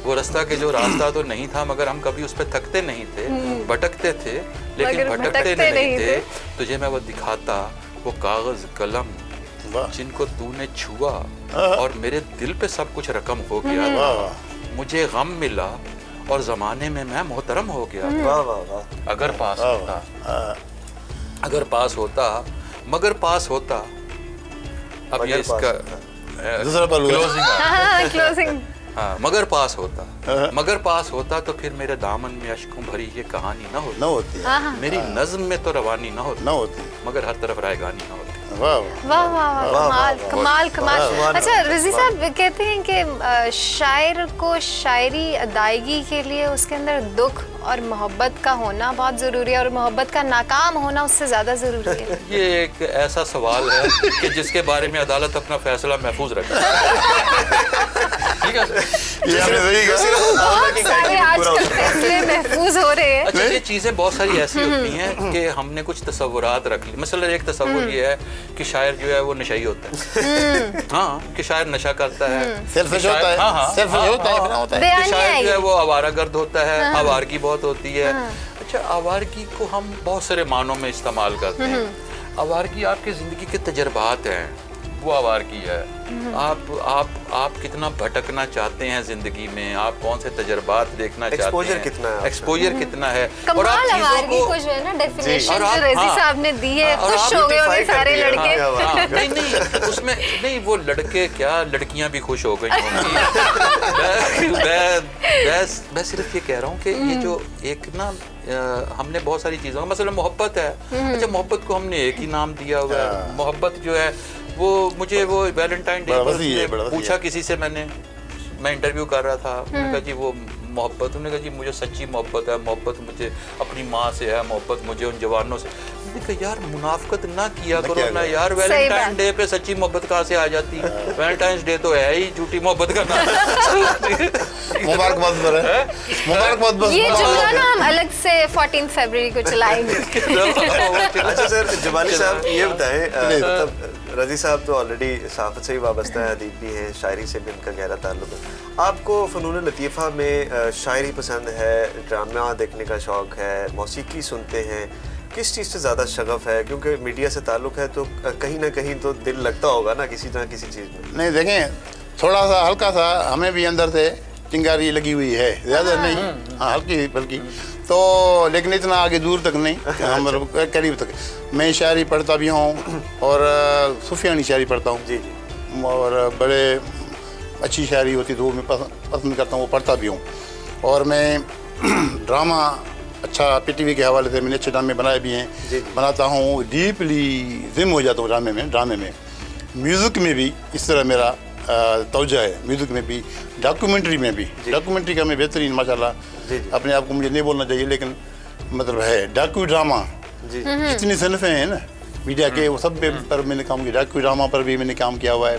वो रास्ता के जो रास्ता तो नहीं था, मगर हम कभी उस पर थकते नहीं थे, भटकते थे लेकिन भटकते नहीं थे। तुझे मैं वो दिखाता वो कागज कलम जिनको तूने छुआ, और मेरे दिल पे सब कुछ रकम हो गया। मुझे गम मिला और जमाने में मैं मोहतरम हो गया। अगर पास होता, अगर पास होता, मगर पास होता। अब ये इसका क्लोजिंग। हाँ, मगर पास होता तो फिर मेरे दामन में अश्कों भरी ये कहानी न होती। मेरी नज्म में तो रवानी न होती, मगर हर तरफ रायगानी न होती। वाह वाह वाह, कमाल कमाल। अच्छा रजी साहब कहते हैं कि शायर को शायरी अदायगी के लिए उसके अंदर दुख और मोहब्बत का होना बहुत ज़रूरी है, और मोहब्बत का नाकाम होना उससे ज़्यादा ज़रूरी है? ये एक ऐसा सवाल है कि जिसके बारे में अदालत अपना फैसला महफूज रखे। ठीक है, ये आपने सही कहा। बहुत सारे आजकल फैसले महफूज हो रहे हैं। अच्छा, ये चीज़ें बहुत सारी ऐसी होती हैं कि हमने कुछ तसव्वुरात रख ली। मसलन एक तसव्वुर ये है कि शायर जो है वो नशाई होता है, हाँ, कि शायर नशा करता है, सेल्फिश होता है, हाँ, सेल्फिश होता है, फिर होता है। बयान कि शायर नहीं जो है आई। वो आवारागर्द होता है, आवारगी बहुत होती है। अच्छा, आवारगी को हम बहुत सारे मानों में इस्तेमाल करते हैं। आवारगी आपकी ज़िंदगी के तजर्बात हैं, वो आवारगी है। आप कितना भटकना चाहते हैं ज़िंदगी में, आप कौन से तजर्बात देखना चाहते हैं, एक्सपोजर कितना है, एक्सपोजर कितना है। कमाल आवारगी को जो है ना डेफिनेशन जो रज़ी साहब ने दी है, खुश हो गए होंगे सारे लड़के। नहीं, उसमें नहीं, वो लड़के क्या, लड़कियां भी खुश हो गई होंगी। मैं सिर्फ ये कह रहा हूँ कि ये जो एक ना हमने बहुत सारी चीज़ों, मसलन मोहब्बत है। अच्छा, मोहब्बत को हमने एक ही नाम दिया हुआ है। मोहब्बत जो है वो मुझे वो वैलेंटाइन डे पर पूछा किसी से, मैं इंटरव्यू कर रहा था, उन्होंने कहा जी वो मोहब्बत, उन्होंने कहा जी मुझे सच्ची मोहब्बत है, मोहब्बत मुझे अपनी माँ से है, मोहब्बत मुझे उन जवानों से। मैंने कहा यार मुनाफकत ना किया करो ना यार, वैलेंटाइन डे पे सच्ची मोहब्बत कहाँ से आ जाती है? वैलेंटाइन डे तो है ही झूठी मोहब्बत का नाम। मुबारकबाद है, मुबारकबाद। ये जुमला ना हम अलग से 14 फरवरी को चलाएंगे। अच्छा सर, जमाली साहब ये बताएं, रज़ी साहब तो ऑलरेडी सहाफ़त से ही वाबस्ता है, अदीब भी हैं, शायरी से भी उनका गहरा ताल्लुक़ है। आपको फ़नून लतीफ़ा में शायरी पसंद है, ड्रामा देखने का शौक़ है, मौसीकी सुनते हैं, किस चीज़ से ज़्यादा शगफ़ है? क्योंकि मीडिया से ताल्लुक़ है तो कहीं ना कहीं तो दिल लगता होगा ना किसी ना किसी चीज़ में। नहीं, देखें, थोड़ा सा हल्का सा हमें भी अंदर से चिंगारी लगी हुई है, ज़्यादा नहीं, हाँ हल्की बल्कि, तो लेकिन इतना आगे दूर तक नहीं, हम करीब तक। मैं शायरी पढ़ता भी हूँ और सूफियानी शायरी पढ़ता हूँ जी, और बड़े अच्छी शायरी होती तो वो मैं पसंद करता हूँ, वो पढ़ता भी हूँ। और मैं ड्रामा, अच्छा पीटीवी के हवाले से मैंने अच्छे ड्रामे बनाए भी हैं, बनाता हूँ, डीपली जिम हो जाता हूँ ड्रामे में। म्यूज़िक में भी इस तरह मेरा तवज्जो है, म्यूज़िक में भी, डॉक्यूमेंट्री में भी। डॉक्यूमेंट्री का मैं बेहतरीन माशाल्लाह, अपने आप को मुझे नहीं बोलना चाहिए लेकिन मतलब है, डॉक्यू ड्रामा जितनी सनफ़ें हैं ना मीडिया के, वो सब पर मैंने काम किया। डॉक्यू ड्रामा पर भी मैंने काम किया हुआ है,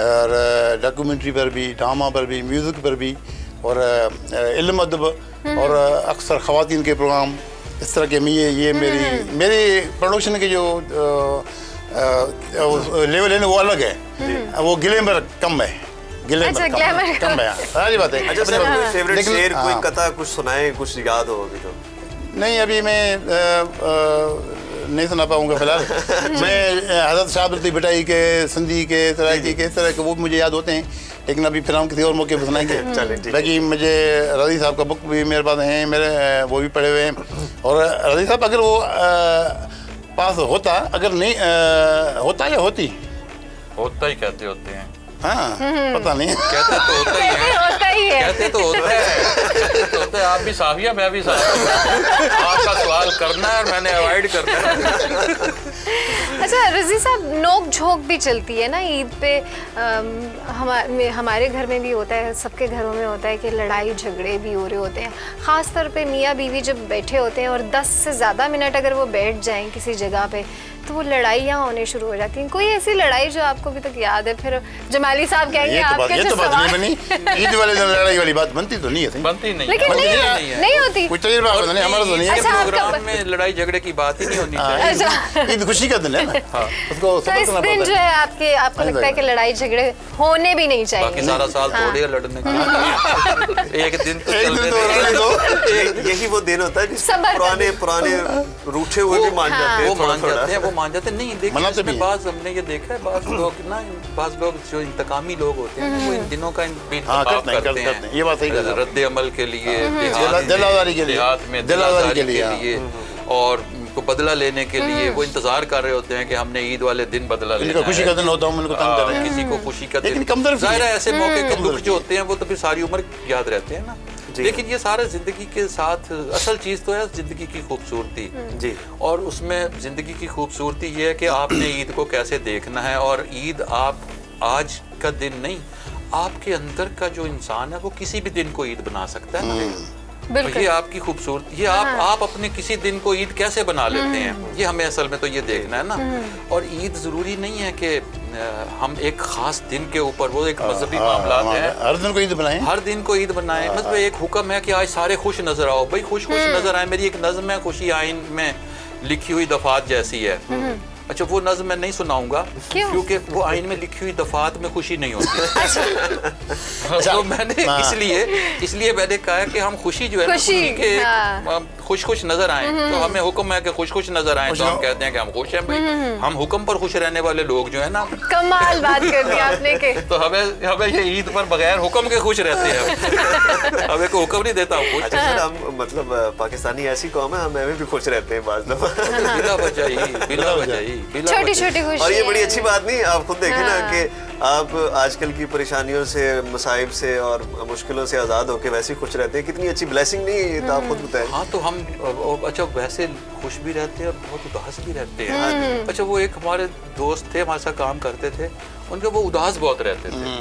और डॉक्यूमेंट्री पर भी, ड्रामा पर भी, म्यूज़िक पर भी, और इल्म अदब, और अक्सर ख़वातीन के प्रोग्राम इस तरह के। ये मेरी प्रोडक्शन के जो लेवल है ना वो अलग है, वो ग्लैमर कम है, ग्लैमर कम है, सारी बात है। अच्छा सर, कोई फेवरेट शेर, कोई कथा कुछ सुनाए, कुछ याद हो अभी तो? नहीं, अभी मैं नहीं सुना पाऊंगा फिलहाल। मैं हज़रत शाह अब्दुल भटाई के, सिंधी के, सराइकी के, इस तरह के वो मुझे याद होते हैं, लेकिन अभी फिर हम किसी और मौके पर सुनाएंगे। बाकी मुझे रज़ी साहब का बुक भी मेरे पास हैं, मेरे वो भी पढ़े हुए हैं। और रज़ी साहब अगर वो पास होता, अगर नहीं होता या होती, होता ही कहते होते हैं, हाँ पता नहीं, कहते तो होता ही है, कहते तो होता है। आप भी साफिया, मैं भी साफिया, आपका सवाल करना है और मैंने अवॉइड करना है। अच्छा रज़ी साहब, नोक झोंक भी चलती है ना ईद पे, हमारे घर में भी होता है, सबके घरों में होता है कि लड़ाई झगड़े भी हो रहे होते हैं। ख़ास तौर पे मियाँ बीवी जब बैठे होते हैं और 10 से ज़्यादा मिनट अगर वो बैठ जाएं किसी जगह पे, तो वो लड़ाइयाँ होने शुरू हो जाती हैं। कोई ऐसी लड़ाई जो आपको अभी तक याद है? फिर जमाली साहब कहेंगे आपके ये तो बात नहीं बनी, ईद वाले दिन लड़ाई वाली बात बनती तो नहीं है, बनती नहीं, लेकिन नहीं होती, कुछ तजुर्बा नहीं, हमारा तो नहीं है। प्रोग्राम में लड़ाई झगड़े की बात ही नहीं होनी चाहिए। ईद खुशी का दिन है ना, उसको तो इस दिन जो है आपको लगता है कि लड़ाई झगड़े होने भी नहीं चाहिए? बाकी सारा साल थोड़ी लड़ने का, एक दिन तो यही वो दिन होता है पुराने रूठे हुए भी मान जाते हैं, वो मान जाते हैं। नहीं, लेकिन इसमें बात हमने ये देखा है, बाज़ लोग जो इंतकामी लोग होते हैं वो इन दिनों का करते हैं, ये बात सही है, रद्द अमल के लिए, दिलादारी के लिए, और को बदला लेने के लिए वो इंतजार कर रहे होते हैं कि हमने ईद वाले दिन बदला लेना है। खुशी का दिन होता है, उनको तंग कर रहे हैं, किसी को खुशी का दिन, ज़ाहिर है ऐसे मौके के दुख जो होते हैं वो तो फिर सारी उम्र याद रहते हैं ना। लेकिन ये सारा जिंदगी के साथ असल चीज़ तो है जिंदगी की खूबसूरती जी, और उसमें जिंदगी की खूबसूरती ये है कि आपने ईद को कैसे देखना है। और ईद आप आज का दिन नहीं, आपके अंदर का जो इंसान है वो किसी भी दिन को ईद बना सकता है। ये आपकी खूबसूरत, ये आप अपने किसी दिन को ईद कैसे बना लेते हैं, ये हमें असल में तो ये देखना है ना। और ईद जरूरी नहीं है कि हम एक खास दिन के ऊपर, वो एक मजहबी मामला है, हर दिन को ईद बनाएं, हर दिन को ईद बनाएं। मतलब एक हुक्म है कि आज सारे खुश नजर आओ, भाई खुश नजर आए। मेरी एक नज़्म है खुशी आइन में लिखी हुई दफात जैसी है। अच्छा, वो नज़्म मैं नहीं सुनाऊंगा क्योंकि वो आइन में लिखी हुई दफात में खुशी नहीं होती। तो मैंने इसलिए मैंने कहा कि हम खुशी जो है ना, खुशी के खुश नजर आए। तो हमें हुक्म है कि खुश नजर आए, तो हम कहते हैं कि हम खुश हैं भाई। हम हुक्म पर खुश रहने वाले लोग जो है ना। कमाल बात कर दी आपने के। तो हमें ये ईद पर बगैर हुक्म के खुश रहते हैं। हमें कोई हुक्म नहीं देता खुश। अच्छा सर, हम मतलब पाकिस्तानी ऐसी कौम है, हम हमें भी खुश रहते हैं बाज़ दफा, बिला वजह छोटी खुशी। और ये बड़ी अच्छी बात नहीं, आप खुद देखें ना कि आप आजकल की परेशानियों से, मसाइब से और मुश्किलों से आज़ाद होकर वैसे ही खुश रहते हैं। कितनी अच्छी ब्लेसिंग नहीं, तो आप खुद बताएं। हाँ, तो हम अच्छा वैसे खुश भी रहते हैं और बहुत उदास भी रहते हैं। अच्छा, वो एक हमारे दोस्त थे, हमारे साथ काम करते थे, उनके वो उदास बहुत रहते थे।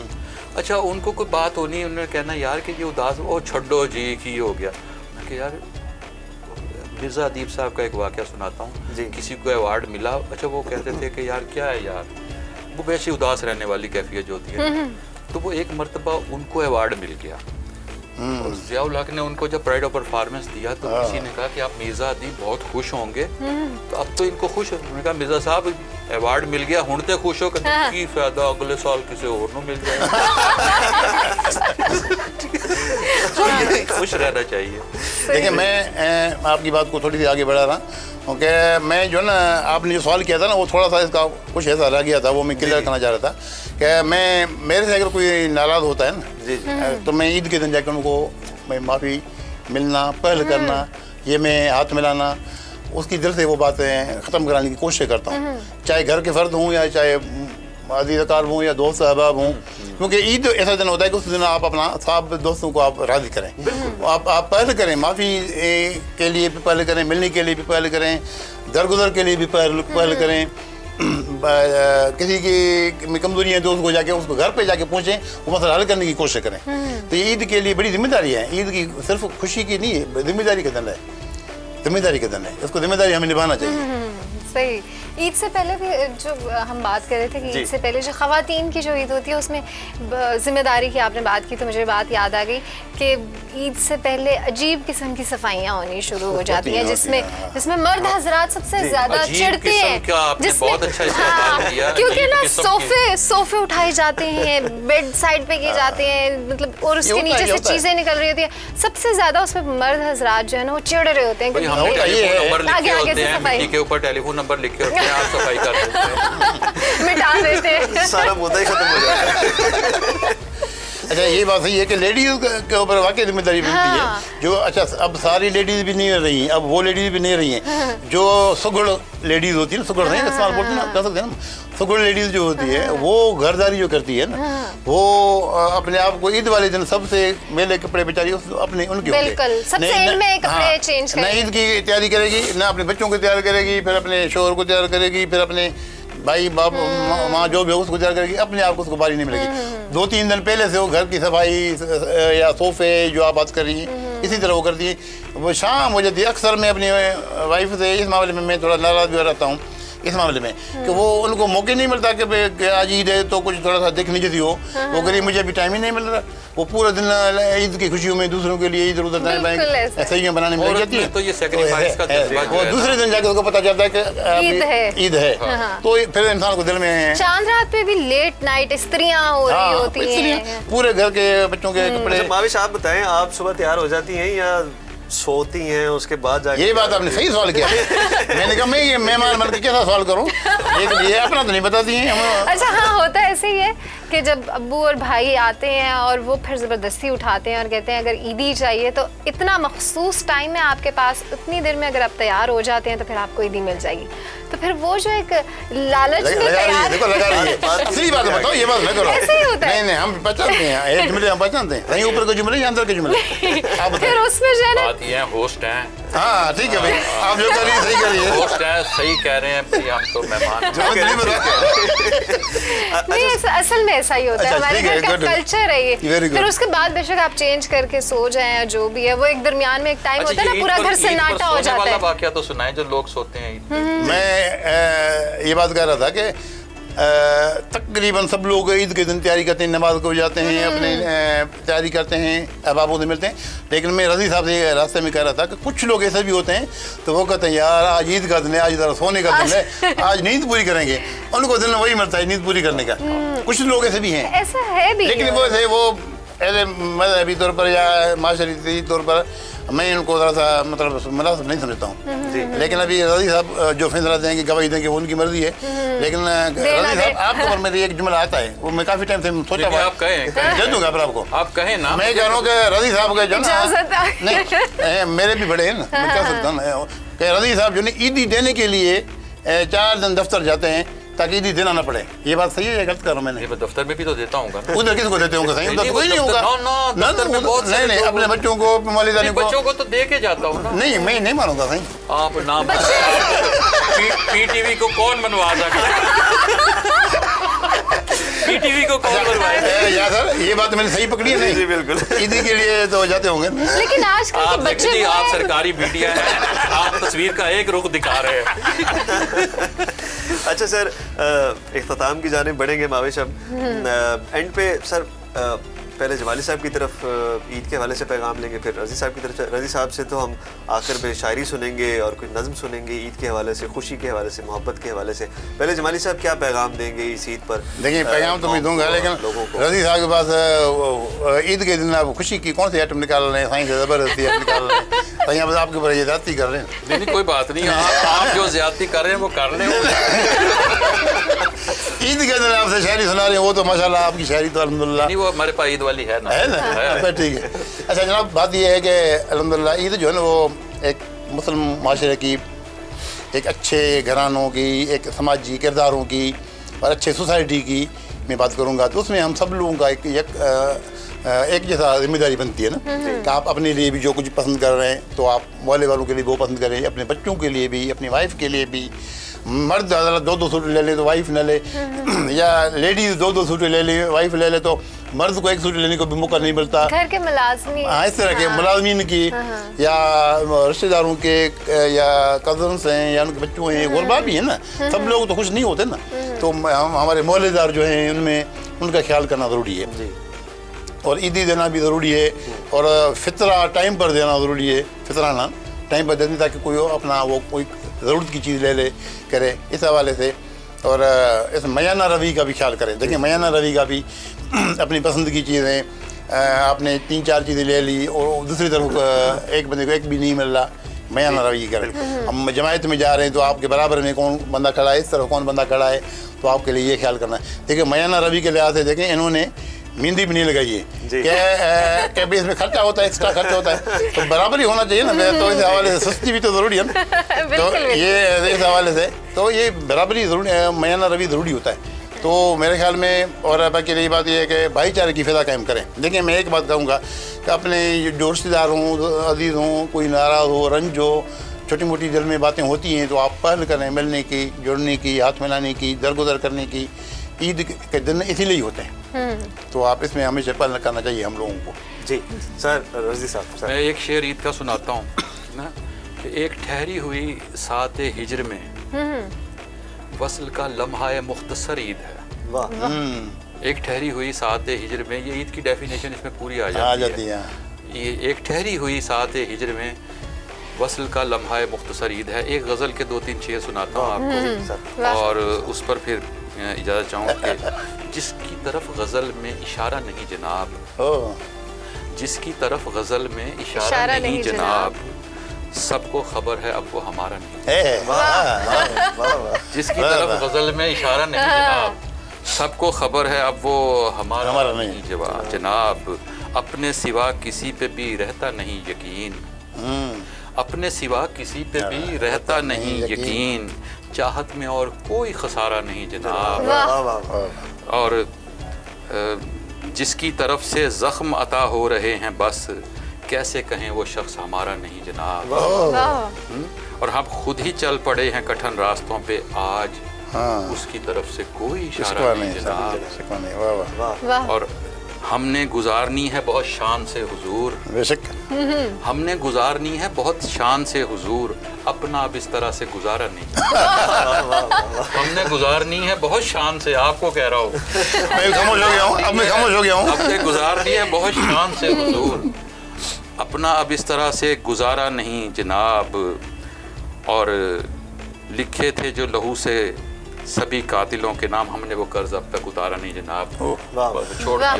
अच्छा, उनको कोई बात होनी, उन्होंने कहना यार कि ये उदास, ओ छड्डो जी की हो गया। मैं यार मिर्ज़ा अदीब साहब का एक वाक़या सुनाता हूँ। किसी को अवार्ड मिला। अच्छा, वो कहते थे कि यार क्या है यार, वो वैसे उदास रहने वाली कैफियत जो होती है। तो वो एक मरतबा उनको अवार्ड मिल गया। और ज़ियाउल हक ने उनको जब प्राइड ऑफ परफॉर्मेंस दिया तो किसी ने कहा कि आप मिर्ज़ा अदीब बहुत खुश होंगे, तो अब तो इनको खुश। उन्होंने कहा मिर्ज़ा साहब अवार्ड मिल गया, हुणते खुश हो, की फायदा अगले साल किसी और को मिल जाए। खुश रहना चाहिए। देखिए, मैं आपकी बात को थोड़ी सी आगे बढ़ा रहा हूँ क्योंकि मैं जो ना, आपने जो सवाल किया था ना, वो थोड़ा सा इसका कुछ ऐसा रह गया था, वो मैं क्लियर करना चाह रहा था कि मेरे से अगर कोई नाराज़ होता है ना, तो मैं ईद के दिन जाकर उनको मैं माफ़ी मिलना, पहल करना, ये मैं हाथ मिलाना, उसकी दिल से वो बातें ख़त्म कराने की कोशिश करता हूँ। चाहे घर के फ़र्द हों या चाहे अज़ीज़ अक़ारिब हों या दोस्त अहबाब हों, क्योंकि ईद ऐसा दिन होता है कि उस दिन आप अपना सब दोस्तों को आप राज़ी करें। आप पहल करें, माफ़ी के लिए भी पहल करें, मिलने के लिए भी पहल करें, दरगुजर के लिए भी पहल करें। किसी की कमजोरी है तो उसको जाके उसको घर पे जाके पहुँचें, वो मसला हल करने की कोशिश करें। तो ये ईद के लिए बड़ी जिम्मेदारी है। ईद की सिर्फ खुशी की नहीं है, जिम्मेदारी का दिन है, जिम्मेदारी का दिन है। उसको जिम्मेदारी हमें निभाना चाहिए। सही। ईद से पहले भी जो हम बात कर रहे थे कि ईद से पहले जो ख़वातीन की जो ईद होती है उसमें ज़िम्मेदारी की आपने बात की, तो मुझे बात याद आ गई कि ईद से पहले अजीब किस्म की सफाइयाँ होनी शुरू हो जाती हैं, जिसमें मर्द हजरात सबसे ज़्यादा चिढ़ते हैं। क्योंकि ना सोफे उठाए जाते हैं, बेड साइड पे किए जाते हैं, मतलब, और उसके नीचे से चीज़ें निकल रही होती हैं। सबसे ज़्यादा उसमें मर्द हजरात जो है ना वो चिढ़ रहे होते हैं। आगे से सफाई के ऊपर टेलीफोन नंबर लिखे होते हैं, आप सफाई कर देते हैं, मिटा देते हैं, सारा मुद्दा ही खत्म हो जाता है। अच्छा, ये बात सही है कि लेडीज़ के ऊपर वाकई जिम्मेदारी बनती है। जो अच्छा, अब सारी लेडीज़ भी नहीं रही हैं, अब वो लेडीज़ भी नहीं रही हैं जो सुगड़ लेडीज़ होती है ना, सुगड़ नहीं इस्तेमाल बोलते ना, कर सकते हैं ना, सुगड़ लेडीज़ जो होती है वो घरदारी जो करती है ना, वो अपने आप को ईद वाले दिन सबसे मेले कपड़े बेचारी अपने उनके न ईद की तैयारी करेगी, ना अपने बच्चों को तैयार करेगी, फिर अपने शोहर को तैयार करेगी, फिर अपने भाई बाप माँ जो भी हो उसको तैयार करेगी, अपने आप को उसको बारी नहीं मिलेगी। 2-3 दिन पहले से वो घर की सफाई या सोफे जो आप बात कर रही हैं, इसी तरह वो करती है। वो शाम हो जाती है। अक्सर मैं अपनी वाइफ से इस मामले में मैं थोड़ा नाराज़ भी रहता हूँ, इस मामले में कि वो उनको मौके नहीं मिलता कि आज ईद है तो कुछ थोड़ा सा देखने जैसी हो। वो करीब मुझे अभी टाइम ही नहीं मिल रहा। वो पूरा दिन ईद की खुशियों में दूसरों के लिए इधर उधर सही बनाने में लग जाती है। तो ये सैक्रिफाइस का जज्बा वो दूसरे दिन जाकर उसको पता चलता है कि ईद है, तो फिर इंसान को दिल में चांद रात पे भी लेट नाइट स्त्रियां हो रही होती हैं, पूरे घर के बच्चों के कपड़े। माविश, आप बताएं, आप सुबह तैयार हो जाती हैं या सोती हैं उसके बाद जाके? ये बात आपने सही सवाल किया। मैंने कहा मैं ये मेहमान बन के कैसा सवाल करूं, ये अपना तो नहीं बताती हैं। अच्छा, हाँ, होता ऐसे ही है कि जब अब्बू और भाई आते हैं और वो फिर ज़बरदस्ती उठाते हैं और कहते हैं अगर ईदी चाहिए तो इतना मखसूस टाइम है आपके पास, उतनी देर में अगर आप तैयार हो जाते हैं तो फिर आपको ईदी मिल जाएगी। तो फिर वो जो एक लालच में तैयार, देखो लगा रही है। सही बात बताओ, ये बात न करो। ऐसे ही होता है। नहीं, हम पहचानते हैं, एक जुमले हम पहचानते हैं, कहीं ऊपर के जुमले या अंदर के जुमले। फिर उसमें जो है ना, होस्ट हैं। हाँ, ठीक है भाई, आप जो कर रही है सही कर रही है। होस्ट हैं, सही कह रहे हैं भाई, हम तो मेहमान नहीं, असल में ऐसा ही होता है, हमारे घर का कल्चर है ये। फिर उसके बाद बेशक आप चेंज करके सो जाएं या जो भी है, वो एक दरमियान में एक टाइम होता है ना, पूरा घर सन्नाटा हो जाता है। वाकया तो सुनाए जो लोग सोते हैं। मैं ये बात कह रहा था कि तकरीबन सब लोग ईद के दिन तैयारी करते हैं, नमाज को जाते हैं, अपने तैयारी करते हैं, अहबाबों से मिलते हैं। लेकिन मैं रज़ी साहब से रास्ते में कह रहा था कि कुछ लोग ऐसे भी होते हैं तो वो कहते हैं यार आज ईद का दिन है, आज ज़रा सोने का दिन है, आज नींद पूरी करेंगे। उनको दिन वही मिलता है नींद पूरी करने का। कुछ लोग ऐसे भी हैं, ऐसा है भी, लेकिन वो ऐसे वो मजहबी तौर पर या माशरी तौर पर मैं इनको थोड़ा सा मतलब मुनासिब नहीं समझता हूँ। लेकिन अभी रज़ी साहब जो फैसला देंगे, गवाही देंगे, वो उनकी मर्जी है। लेकिन रज़ी साहब आपके ऊपर मेरी एक जुमला आता है, वो मैं काफ़ी टाइम से सोचा हुआ, आप कहें, दे दूंगा पर आपको, आप कहें ना। मैं कह रहा हूँ कि रज़ी साहब का जो नहीं, मेरे भी बड़े हैं ना, मैं कह सकता हूँ कि रज़ी साहब जो ईदी देने के लिए 4 दिन दफ्तर जाते हैं ताकि ईदी देना ना पड़े। ये बात सही है या गलत कर रहा हूँ मैंने? दफ्तर में भी तो देता हूँ। उधर किसको देते होंगे? सही उधर कोई नहीं होगा। नहीं, अपने बच्चों को, वालिदानी को, बच्चों को तो दे के जाता हूँ ना। नहीं, मैं नहीं मानूंगा। सही आप नाम पीटीवी को कौन बनवा सकता? पीटीवी को कौन बनवाएगा? यार सर, ये बात मैंने सही पकड़ी है। नहीं जी बिल्कुल, ईदी के लिए तो जाते होंगे। लेकिन आजकल के बच्चे, आप सरकारी मीडिया हैं, आप तस्वीर का एक रुख दिखा रहे हैं। अच्छा सर, इख्तिताम की जानिब बढ़ेंगे माविश। अब एंड पे सर पहले जमाली साहब की तरफ ईद के हवाले से पैगाम लेंगे, फिर रज़ी साहब की तरफ। रज़ी साहब से तो हम आखिर में शायरी सुनेंगे और कुछ नज़म सुनेंगे ईद के हवाले से, खुशी के हवाले से, मोहब्बत के हवाले से। पहले जमाली साहब क्या पैगाम देंगे इस ईद पर? देखिए, पैगाम तो मैं दूंगा, लेकिन रज़ी साहब के पास ईद के दिन आप खुशी की कौन सी आइटम निकाल रहे हैं? साईं से ज़बरदस्ती निकाल रहे हैं, सही बस आपके ऊपर ज़्यादती कर रहे हैं। नहीं, कोई बात नहीं, आप जो ज़्यादती कर रहे हैं वो कर रहे हैं। ईद के दिन आपसे शायरी सुना रहे हैं, वो तो माशाल्लाह आपकी शायरी तो अल्हम्दुलिल्लाह। नहीं, वो हमारे पास ईद वाली है ना, ठीक है। अच्छा जनाब, बात ये है कि अल्हम्दुलिल्लाह ईद जो है ना, वो एक मुस्लिम माशरे की, एक अच्छे घरानों की, एक समाजी किरदारों की और अच्छे सोसाइटी की मैं बात करूँगा, तो उसमें हम सब लोगों का एक जैसा जिम्मेदारी बनती है ना कि आप अपने लिए भी जो कुछ पसंद कर रहे हैं तो आप मोहल्ले वालों के लिए वो पसंद करें, अपने बच्चों के लिए भी, अपनी वाइफ के लिए भी। मर्द 2-2 सूट ले ले तो वाइफ न ले, या लेडीज़ 2-2 सूट ले ले, वाइफ ले ले, तो मर्द को 1 सूट लेने को भी मौका नहीं मिलता। घर के मुलाजमी, हाँ, इस तरह के मुलाजमीन की या रिश्तेदारों के या कजन्स हैं या उनके बच्चों हैं, गुरबा भी है ना, सब लोग तो खुश नहीं होते ना। तो हमारे मोहल्लेदार जो हैं उनमें उनका ख्याल करना ज़रूरी है, और ईदी देना भी ज़रूरी है, और फितरा टाइम पर देना ज़रूरी है। फितराना टाइम पर देने ताकि कोई अपना वो कोई ज़रूरत की चीज़ ले ले करे, इस हवाले से। और इस मयाना रवि का भी ख्याल करें। देखिए, मयाना रवि का भी अपनी पसंद की चीज़ें, आपने 3-4 चीज़ें ले ली और दूसरी तरफ एक बंदे को एक भी नहीं मिल रहा, मयाना रवि करें। हम जमायत में जा रहे हैं तो आपके बराबर में कौन बंदा खड़ा है, इस तरफ कौन बंदा खड़ा है, तो आपके लिए ये ख्याल करना है। देखिए, मयाना रवि के लिहाज से देखें, इन्होंने मेहंदी भी नहीं लगाई है क्या भी इसमें खर्चा होता है, एक्स्ट्रा खर्चा होता है, तो बराबर ही होना चाहिए ना। तो इस हवाले से सस्ती भी तो ज़रूरी है ना, तो ये इस हवाले से तो ये बराबरी ज़रूरी, मयाना रवि ज़रूरी होता है। तो मेरे ख्याल में, और बाकी रही बात ये है कि भाईचारे की फ़िज़ा कायम करें। देखिए, मैं एक बात कहूँगा कि अपने जो रिश्तेदार हों, अजीज़ हों, कोई नाराज़ हो, रंज हो, छोटी मोटी दिल में बातें होती हैं, तो आप पहल करें मिलने की, जुड़ने की, हाथ मिलाने की, दरगुजर करने की। ईद के दिन इसीलिए ही होते हैं, तो आप इसमें हमेशा पहल करना चाहिए हम लोगों को। जी सर, रज़ी साहब, मैं एक शेर ईद का सुनाता हूँ ना, कि एक ठहरी हुई सात हिजर में वस्ल का लम्हा मुख्तसर ईद है। वाह। एक ठहरी हुई सात हिजर में, ये ईद की डेफिनेशन इसमें पूरी आ जाती है। ये एक ठहरी हुई सात हिजर में वस्ल का लम्हा मुख्तसर ईद है। एक गज़ल के 2-3 शेर सुनाता हूँ आपको, और उस पर फिर इजाज़त चाहूँ कि जिसकी तरफ गज़ल में इशारा नहीं जनाब, जिसकी तरफ गज़ल में इशारा नहीं जनाब, सबको खबर है अब वो हमारा नहीं। जिसकी तरफ गज़ल में इशारा नहीं जनाब, सबको खबर है अब वो हमारा नहीं जनाब। अपने सिवा किसी पे भी रहता नहीं यकीन, अपने सिवा किसी पे भी रहता नहीं यकीन, चाहत में और कोई खसारा नहीं जनाब। और जिसकी तरफ से ज़ख्म अता हो रहे हैं बस, कैसे कहें वो शख्स हमारा नहीं जनाब। और हम खुद ही चल पड़े हैं कठिन रास्तों पे आज, उसकी तरफ से कोई इशारा नहीं जनाब। वाह। और हमने गुजारनी है बहुत शान से हुजूर, बेशक हमने गुजारनी है बहुत शान से हुजूर, अपना अब इस तरह से गुजारा नहीं। हमने गुजारनी है बहुत शान से, आपको कह रहा हूँ, मैं खामोश हो गया हूँ, अब मैं खामोश हो गया हूँ। हमने गुजारनी है बहुत शान से हुजूर, अपना अब इस तरह से गुजारा नहीं जनाब। और लिखे थे जो लहू से सभी कातिलों के नाम, हमने वो कर्ज अब तक उतारा नहीं जनाब।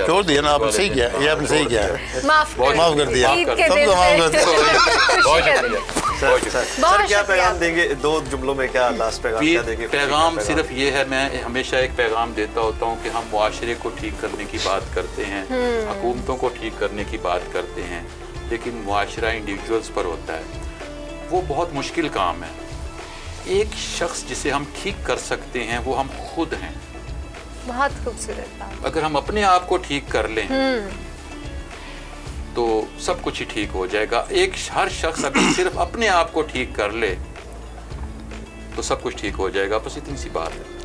छोड़ दिया ना आपने, सही किया, ये आपने सही किया, माफ कर दिया, सबको माफ कर दिया। सर क्या पैगाम देंगे, 2 जुमलों में क्या लास्ट पैगाम क्या देंगे? पैगाम सिर्फ ये है, मैं हमेशा एक पैगाम देता होता हूँ कि हम मुआशरे को ठीक करने की बात करते हैं, हुकूमतों को ठीक करने की बात करते हैं, लेकिन मुआशरा इंडिविजुअल्स पर होता है, वो बहुत मुश्किल काम है। एक शख्स जिसे हम ठीक कर सकते हैं वो हम खुद हैं। बहुत खूबसूरत बात। अगर हम अपने आप को ठीक कर लें तो सब कुछ ही ठीक हो जाएगा। हर शख्स अगर सिर्फ अपने आप को ठीक कर ले तो सब कुछ ठीक हो जाएगा, बस इतनी सी बात है।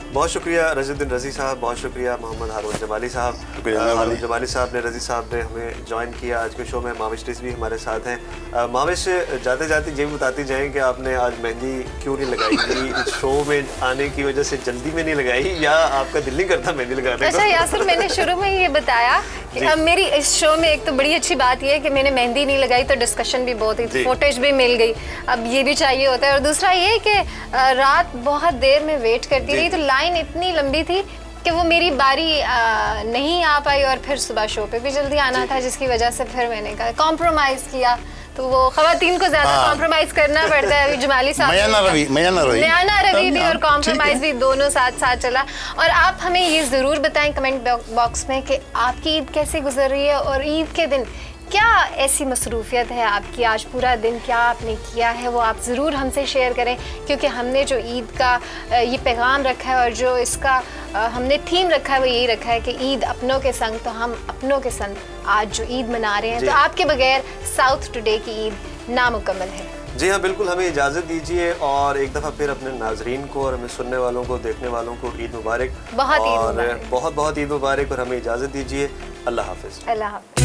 बहुत शुक्रिया रज़ीउद्दीन रज़ी साहब, बहुत शुक्रिया मोहम्मद हारून जमाली साहब। हारून जमाली साहब ने, रज़ी साहब ने हमें ज्वाइन किया आज के शो में। माविश रिजवी हमारे साथ हैं। माविश, जाते जाते ये बताती जाएं कि आपने आज मेहंदी क्यों नहीं लगाई थी? इस शो में आने की वजह से जल्दी में नहीं लगाई या आपका दिल नहीं करता मेहंदी लगाने का? अच्छा यासिर, मैंने शुरू में ये बताया कि अब मेरी इस शो में एक तो बड़ी अच्छी बात ये है कि मैंने मेहंदी नहीं लगाई तो डिस्कशन भी बहुत हुई, फुटेज भी मिल गई, अब ये भी चाहिए होता है। और दूसरा ये कि रात बहुत देर में वेट करती रही, तो लाइन इतनी लंबी थी कि वो मेरी बारी नहीं आ पाई, और फिर सुबह शो पे भी जल्दी आना था, जिसकी वजह से फिर मैंने कहा कॉम्प्रोमाइज़ किया। तो वो ख़वातीन को ज़्यादा कॉम्प्रोमाइज़ करना पड़ता है। अभी जमाली साहब, नयाना रवि भी और कॉम्प्रोमाइज़ भी दोनों साथ साथ चला। और आप हमें ये ज़रूर बताएं कमेंट बॉक्स में कि आपकी ईद कैसे गुजर रही है, और ईद के दिन क्या ऐसी मसरूफियत है आपकी, आज पूरा दिन क्या आपने किया है, वो आप ज़रूर हमसे शेयर करें। क्योंकि हमने जो ईद का ये पैगाम रखा है और जो इसका हमने थीम रखा है वो यही रखा है कि ईद अपनों के संग, तो हम अपनों के संग आज जो ईद मना रहे हैं, तो आपके बगैर साउथ टुडे की ईद नामुकम्मल है। जी हाँ, बिल्कुल। हमें इजाज़त दीजिए और एक दफ़ा फिर अपने नाजरीन को और हमें सुनने वालों को, देखने वालों को ईद मुबारक, बहुत ईद मुबारक, बहुत बहुत ईद मुबारक। और हमें इजाज़त दीजिए। अल्लाह हाफ़िज़। अल्लाह हाफ़िज़।